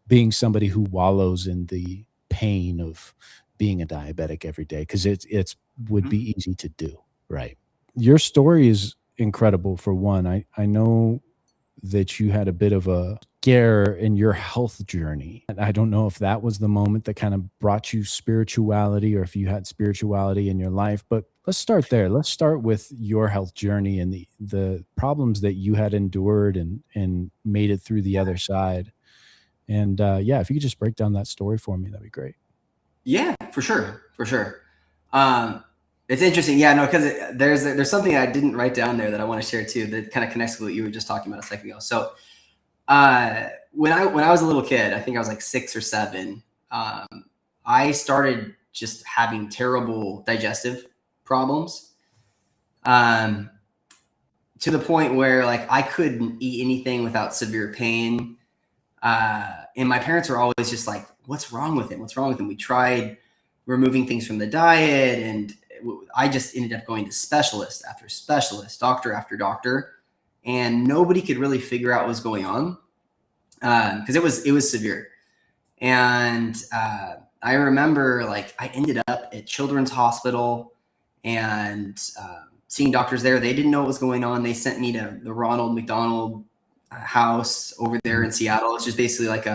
being somebody who wallows in the pain of being a diabetic every day, because it would be easy to do, right? Your story is incredible. For one, I know that you had a bit of a scare in your health journey. And I don't know if that was the moment that kind of brought you spirituality, or if you had spirituality in your life, but let's start there. Let's start with your health journey and the problems that you had endured and made it through the other side. And if you could just break down that story for me, that'd be great. Yeah, for sure. For sure. It's interesting. Yeah, no, because there's something I didn't write down there that I want to share too, that kind of connects with what you were just talking about a second ago. So when I was a little kid, I think I was like 6 or 7, I started just having terrible digestive problems, to the point where like I couldn't eat anything without severe pain. And my parents were always just like, what's wrong with him? What's wrong with him? We tried removing things from the diet, and I just ended up going to specialist after specialist, doctor after doctor, and nobody could really figure out what was going on, because it was severe. And I remember like I ended up at Children's Hospital and seeing doctors there. They didn't know what was going on. They sent me to the Ronald McDonald house over there in Seattle. It's just basically like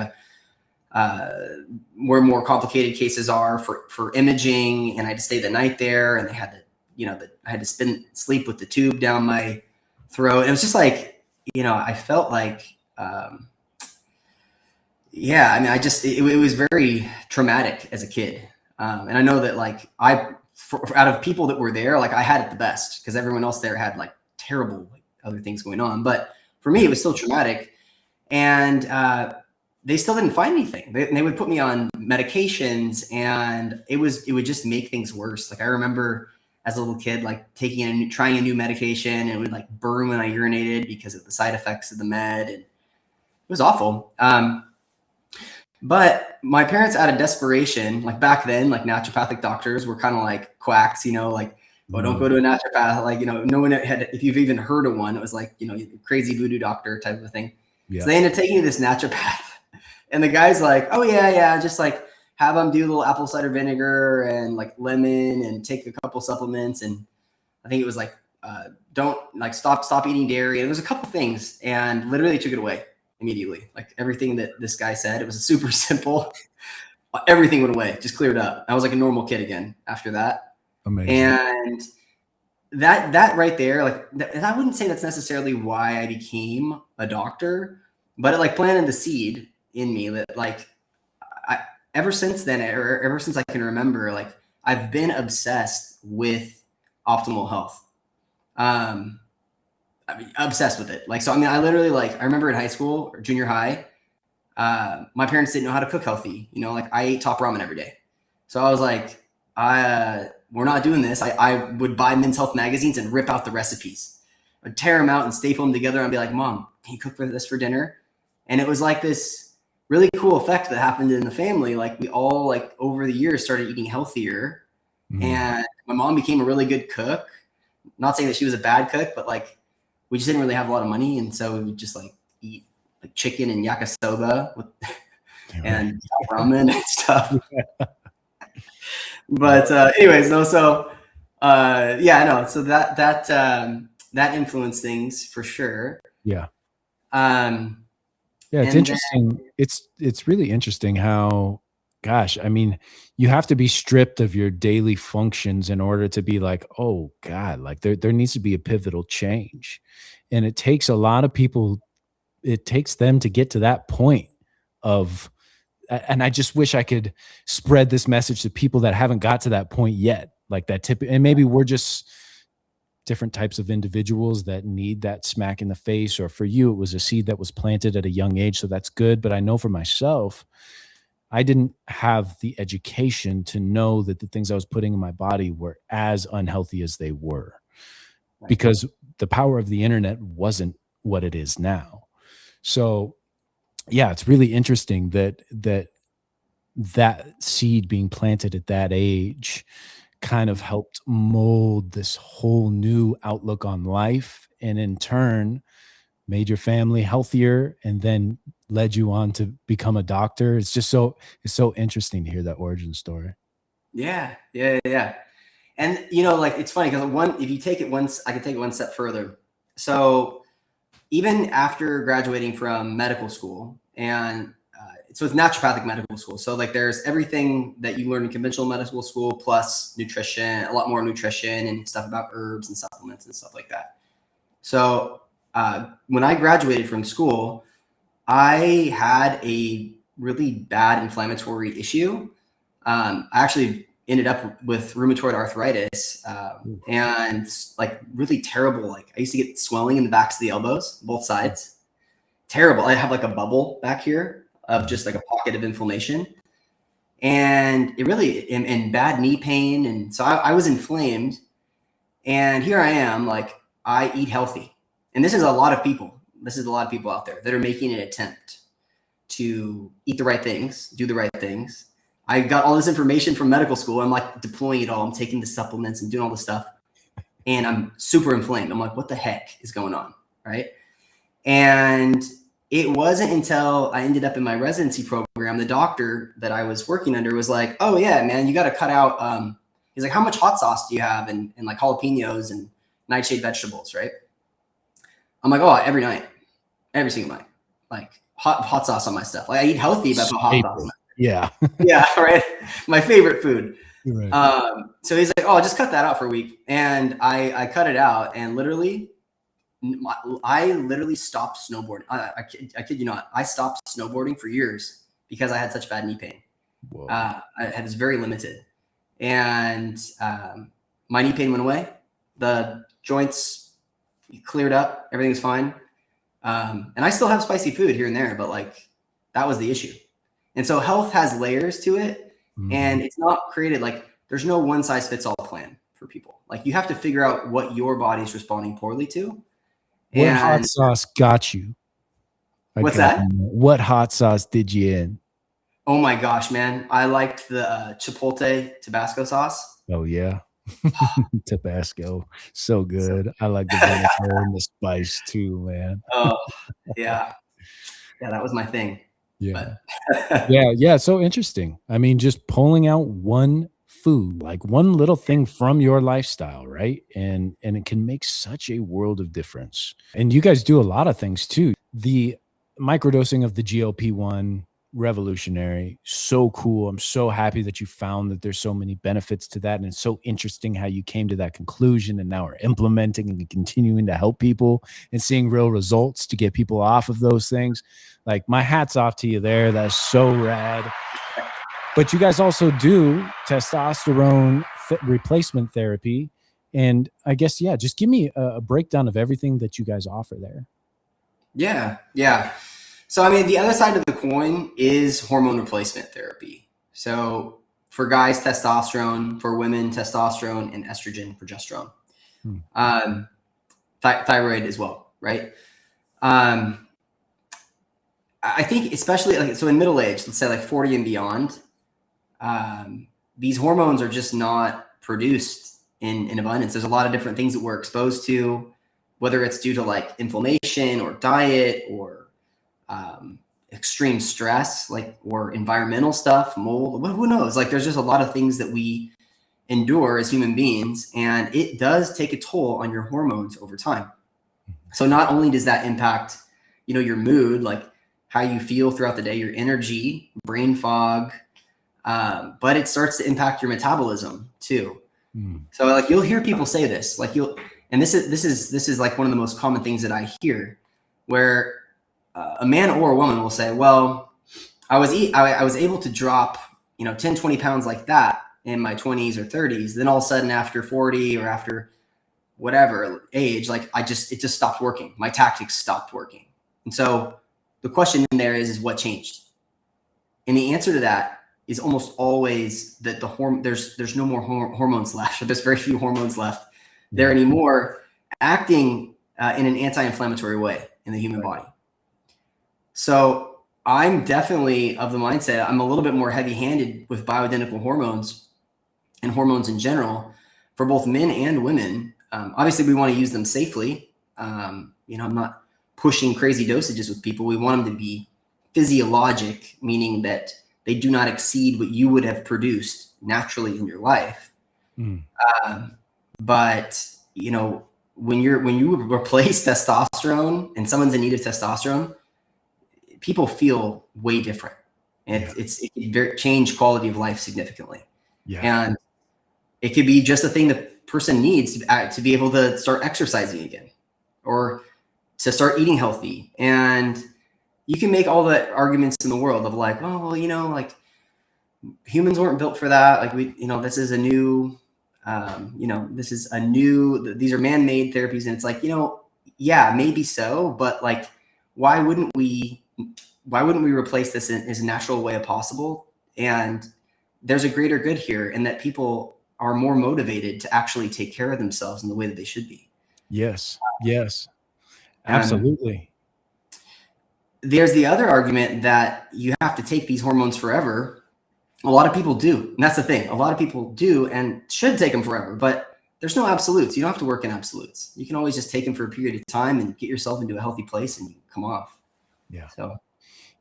where more complicated cases are for imaging. And I had to stay the night there, and they had to, I had to sleep with the tube down my throat. And it was just like, I felt like, it was very traumatic as a kid. And I know that like out of people that were there, like I had it the best, because everyone else there had like terrible other things going on. But for me, it was still traumatic. And they still didn't find anything. They would put me on medications, and it would just make things worse. Like I remember as a little kid, like trying a new medication, and it would like burn when I urinated because of the side effects of the med. And it was awful. But my parents, out of desperation, like back then, like naturopathic doctors were kind of like quacks, like, oh, don't go to a naturopath. Like, no one had, if you've even heard of one, it was like, crazy voodoo doctor type of thing. Yeah. So they ended up taking me to this naturopath, and the guy's like, oh yeah, just like have them do a little apple cider vinegar and like lemon and take a couple supplements. And I think it was like, don't like stop eating dairy. And there was a couple things, and literally took it away immediately. Like everything that this guy said, it was super simple. Everything went away, just cleared up. I was like a normal kid again after that. Amazing. And that right there, like, and I wouldn't say that's necessarily why I became a doctor, but it like planted the seed in me that like ever since then, or ever since I can remember, like I've been obsessed with optimal health. I mean, obsessed with it. Like, so, I mean, I literally, like, I remember in high school or junior high, my parents didn't know how to cook healthy. You know, like I ate top ramen every day. So I was like, we're not doing this. I would buy Men's Health magazines and rip out the recipes. I'd tear them out and staple them together and be like, Mom, can you cook this for dinner? And it was like this really cool effect that happened in the family. Like we all, like, over the years started eating healthier. And my mom became a really good cook. Not saying that she was a bad cook, but like we just didn't really have a lot of money. And so we would just like eat like chicken and yakisoba with, and ramen and stuff. But anyways, no, so yeah, no, so that influenced things for sure. Yeah. Yeah, it's interesting. It's really interesting how, gosh, I mean, you have to be stripped of your daily functions in order to be like, oh God, like there needs to be a pivotal change. And it takes a lot of people, it takes them to get to that point of, and I just wish I could spread this message to people that haven't got to that point yet. Like that tip, and maybe we're just different types of individuals that need that smack in the face, or for you, it was a seed that was planted at a young age. So that's good. But I know for myself, I didn't have the education to know that the things I was putting in my body were as unhealthy as they were, because the power of the internet wasn't what it is now. So yeah, it's really interesting that seed being planted at that age kind of helped mold this whole new outlook on life, and in turn made your family healthier and then led you on to become a doctor. It's so interesting to hear that origin story. Yeah. And you know, like, it's funny because if you take it once, I could take it one step further. So even after graduating from medical school, and so it's naturopathic medical school. So like there's everything that you learn in conventional medical school plus nutrition, a lot more nutrition and stuff about herbs and supplements and stuff like that. So when I graduated from school, I had a really bad inflammatory issue. I actually ended up with rheumatoid arthritis and like really terrible. Like I used to get swelling in the backs of the elbows, both sides. Terrible. I have like a bubble back here of just like a pocket of inflammation, and it really, and bad knee pain. And so I was inflamed, and here I am, like I eat healthy. And this is a lot of people out there that are making an attempt to eat the right things, do the right things. I got all this information from medical school. I'm like deploying it all. I'm taking the supplements and doing all this stuff, and I'm super inflamed. I'm like, what the heck is going on? Right. And it wasn't until I ended up in my residency program, the doctor that I was working under was like, oh yeah, man, you got to cut out. He's like, how much hot sauce do you have? And like jalapenos and nightshade vegetables. Right. I'm like, oh, every night, every single night, like hot sauce on my stuff. Like I eat healthy, but I put hot sauce on it. Yeah. Yeah. Right. My favorite food. Right. So he's like, oh, just cut that out for a week. And I cut it out, and literally, I literally stopped snowboarding. I kid you not. I stopped snowboarding for years because I had such bad knee pain. I was very limited, and my knee pain went away. The joints cleared up. Everything was fine. And I still have spicy food here and there, but like that was the issue. And so health has layers to it, and it's not created like there's no one size fits all plan for people. Like you have to figure out what your body's responding poorly to. What hot sauce got you? What's that? What hot sauce did you in? Oh my gosh, man. I liked the Chipotle Tabasco sauce. Oh yeah. Tabasco. So good. I like the vinegar and the spice too, man. Oh yeah. Yeah, that was my thing. Yeah. Yeah. So interesting. I mean, just pulling out one food, like one little thing from your lifestyle, right? And it can make such a world of difference. And you guys do a lot of things too. The microdosing of the GLP-1, revolutionary, so cool. I'm so happy that you found that there's so many benefits to that. And it's so interesting how you came to that conclusion and now are implementing and continuing to help people and seeing real results to get people off of those things. Like my hat's off to you there. That's so rad. But you guys also do testosterone replacement therapy. And I guess, yeah, just give me a breakdown of everything that you guys offer there. Yeah. Yeah. So, I mean, the other side of the coin is hormone replacement therapy. So for guys, testosterone; for women, testosterone and estrogen, progesterone, thyroid as well. Right. I think especially like, so in middle age, let's say like 40 and beyond, these hormones are just not produced in abundance. There's a lot of different things that we're exposed to, whether it's due to like inflammation or diet or extreme stress, like, or environmental stuff, mold, who knows? Like, there's just a lot of things that we endure as human beings, and it does take a toll on your hormones over time. So not only does that impact, your mood, like how you feel throughout the day, your energy, brain fog, but it starts to impact your metabolism too. So like you'll hear people say this, like and this is like one of the most common things that I hear, where a man or a woman will say, well, I was able to drop, 10, 20 pounds like that in my 20s or 30s. Then all of a sudden after 40 or after whatever age, like it just stopped working. My tactics stopped working. And so the question in there is what changed? And the answer to that is almost always that there's no more hormones left, or there's very few hormones left there anymore, acting in an anti-inflammatory way in the human body. So I'm definitely of the mindset, I'm a little bit more heavy-handed with bioidentical hormones and hormones in general for both men and women. Obviously, we want to use them safely. I'm not pushing crazy dosages with people. We want them to be physiologic, meaning that they do not exceed what you would have produced naturally in your life. But when you replace testosterone and someone's in need of testosterone, people feel way different, and it can change quality of life significantly. And it could be just the thing the person needs to be able to start exercising again, or to start eating healthy. And you can make all the arguments in the world of like, oh, well, like humans weren't built for that. Like this is a new, these are man-made therapies. And it's like, yeah, maybe so, but like, why wouldn't we replace this as a natural way possible? And there's a greater good here, and that people are more motivated to actually take care of themselves in the way that they should be. Yes. Absolutely. There's the other argument that you have to take these hormones forever. A lot of people do. And that's the thing. A lot of people do and should take them forever, but there's no absolutes. You don't have to work in absolutes. You can always just take them for a period of time and get yourself into a healthy place and you come off. Yeah. So,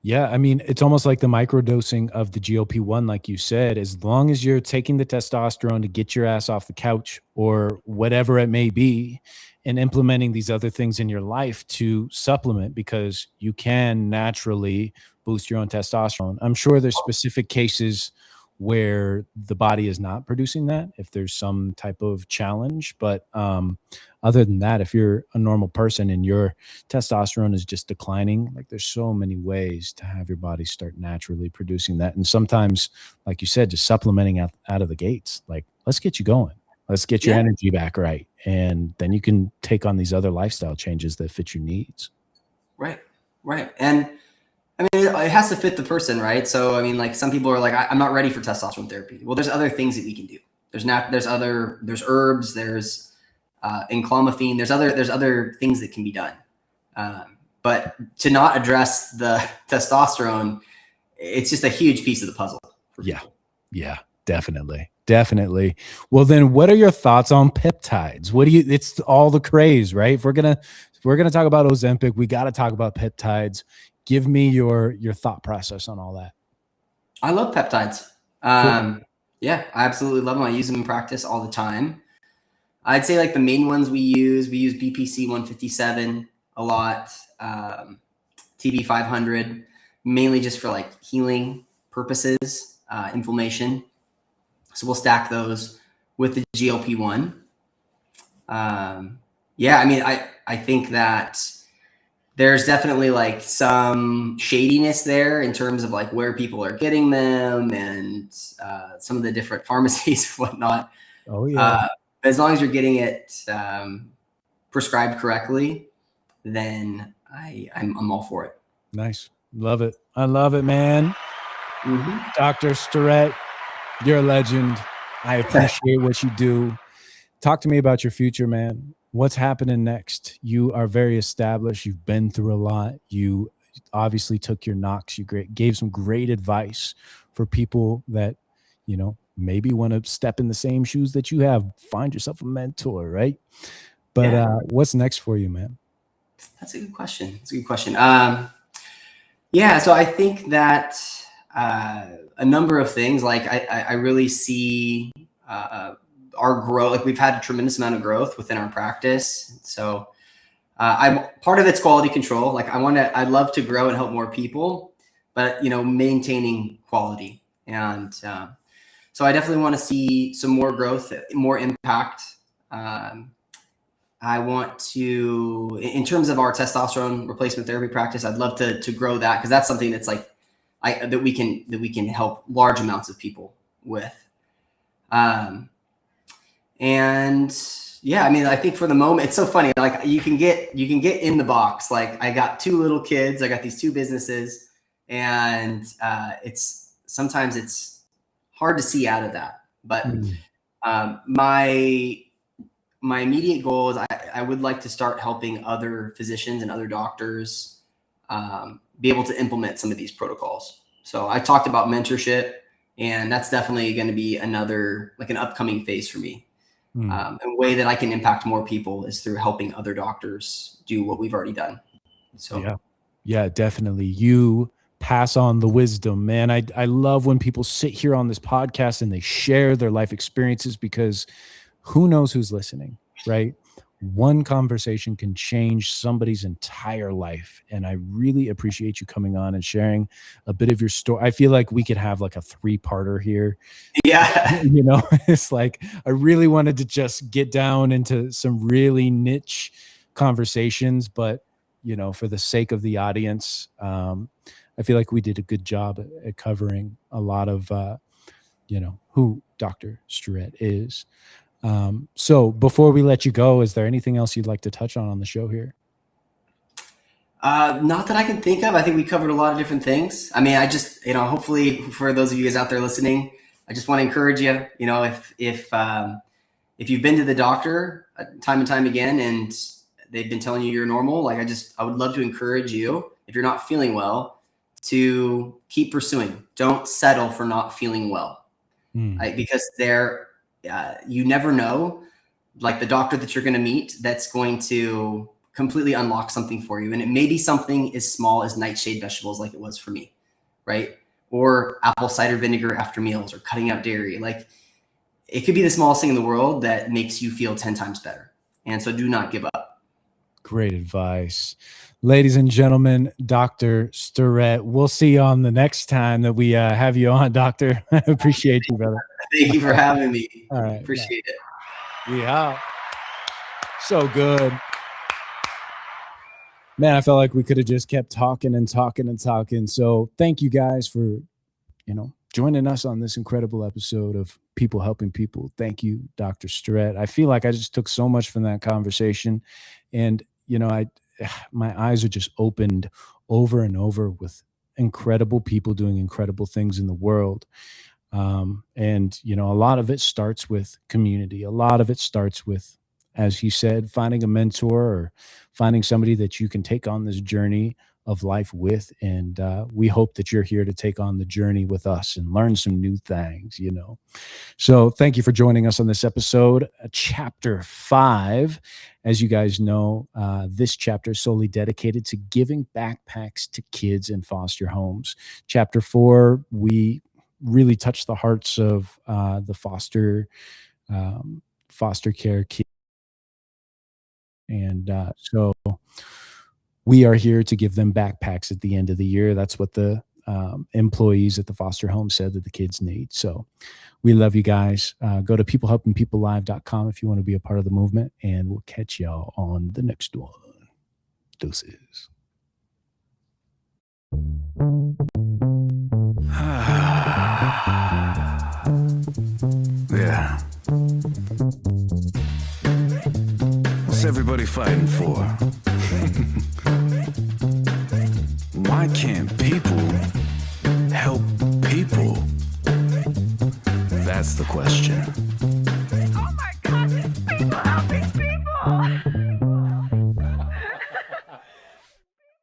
yeah, I mean, it's almost like the microdosing of the GLP-1, like you said. As long as you're taking the testosterone to get your ass off the couch or whatever it may be, and implementing these other things in your life to supplement, because you can naturally boost your own testosterone. I'm sure there's specific cases where the body is not producing that, if there's some type of challenge. But other than that, if you're a normal person and your testosterone is just declining, like there's so many ways to have your body start naturally producing that. And sometimes, like you said, just supplementing out of the gates, like, let's get you going. Let's get your energy back right. And then you can take on these other lifestyle changes that fit your needs. Right. And I mean, it has to fit the person, right? So, I mean, like some people are like, I'm not ready for testosterone therapy. Well, there's other things that we can do. There's herbs, there's enclomiphene, there's other things that can be done. But to not address the testosterone, it's just a huge piece of the puzzle. Yeah, definitely. Well, then what are your thoughts on peptides? It's all the craze, right? If we're going to talk about Ozempic, we got to talk about peptides. Give me your thought process on all that. I love peptides. Cool. Yeah, I absolutely love them. I use them in practice all the time. I'd say like the main ones we use BP.7 a lot, TB500, mainly just for like healing purposes, inflammation. So we'll stack those with the GLP-1. I mean, I think that there's definitely like some shadiness there in terms of like where people are getting them and some of the different pharmacies and whatnot. Oh yeah. As long as you're getting it prescribed correctly, then I'm all for it. Nice. Love it. I love it, man. Mm-hmm. Dr. Stirrett, you're a legend. I appreciate what you do. Talk to me about your future, man. What's happening next? You are very established. You've been through a lot. You obviously took your knocks. You gave some great advice for people that, you know, maybe want to step in the same shoes that you have. Find yourself a mentor, right? But what's next for you, man? That's a good question. It's a good question. Yeah, so I think that a number of things, like I really see our growth. Like we've had a tremendous amount of growth within our practice. So I'm part of it's quality control. Like I'd love to grow and help more people, but maintaining quality. And so I definitely want to see some more growth, more impact. I want to, in terms of our testosterone replacement therapy practice, I'd love to grow that, because that's something that's like that we can help large amounts of people with. And yeah, I mean, I think for the moment, it's so funny. Like you can get in the box. Like I got 2 little kids, I got these 2 businesses, and sometimes it's hard to see out of that. But my immediate goal is I would like to start helping other physicians and other doctors be able to implement some of these protocols. So I talked about mentorship, and that's definitely going to be another, like an upcoming phase for me. A way that I can impact more people is through helping other doctors do what we've already done. So yeah, definitely. You pass on the wisdom, man. I love when people sit here on this podcast and they share their life experiences, because who knows who's listening, right? One conversation can change somebody's entire life. And I really appreciate you coming on and sharing a bit of your story. I feel like we could have like a 3-parter here. Yeah. It's like, I really wanted to just get down into some really niche conversations, but for the sake of the audience, I feel like we did a good job at covering a lot of, who Dr. Stirrett is. So before we let you go, is there anything else you'd like to touch on the show here? Not that I can think of. I think we covered a lot of different things. I mean, I just, hopefully for those of you guys out there listening, I just want to encourage you, if you've been to the doctor time and time again, and they've been telling you you're normal, like I would love to encourage you, if you're not feeling well, to keep pursuing. Don't settle for not feeling well, because you never know, like the doctor that you're going to meet that's going to completely unlock something for you. And it may be something as small as nightshade vegetables, like it was for me, right? Or apple cider vinegar after meals, or cutting out dairy. Like it could be the smallest thing in the world that makes you feel 10 times better. And so do not give up. Great advice. Ladies and gentlemen, Dr. Stirrett, we'll see you on the next time that we have you on, Doctor. I appreciate you, brother. Thank you for having me. All right. Appreciate it. Yeah. So good. Man, I felt like we could have just kept talking and talking and talking. So thank you guys for, joining us on this incredible episode of People Helping People. Thank you, Dr. Stirrett. I feel like I just took so much from that conversation. And, my eyes are just opened over and over with incredible people doing incredible things in the world. And, a lot of it starts with community. A lot of it starts with, as he said, finding a mentor or finding somebody that you can take on this journey of life with. And we hope that you're here to take on the journey with us and learn some new things, So thank you for joining us on this episode, chapter 5. As you guys know, this chapter is solely dedicated to giving backpacks to kids in foster homes. Chapter 4, we really touched the hearts of the foster care kids. And so we are here to give them backpacks at the end of the year. That's what the employees at the foster home said that the kids need. So we love you guys. Go to peoplehelpingpeoplelive.com if you want to be a part of the movement, and we'll catch y'all on the next one. Deuces. Yeah. What's everybody fighting for? Why can't people help people? That's the question. Oh my God, these people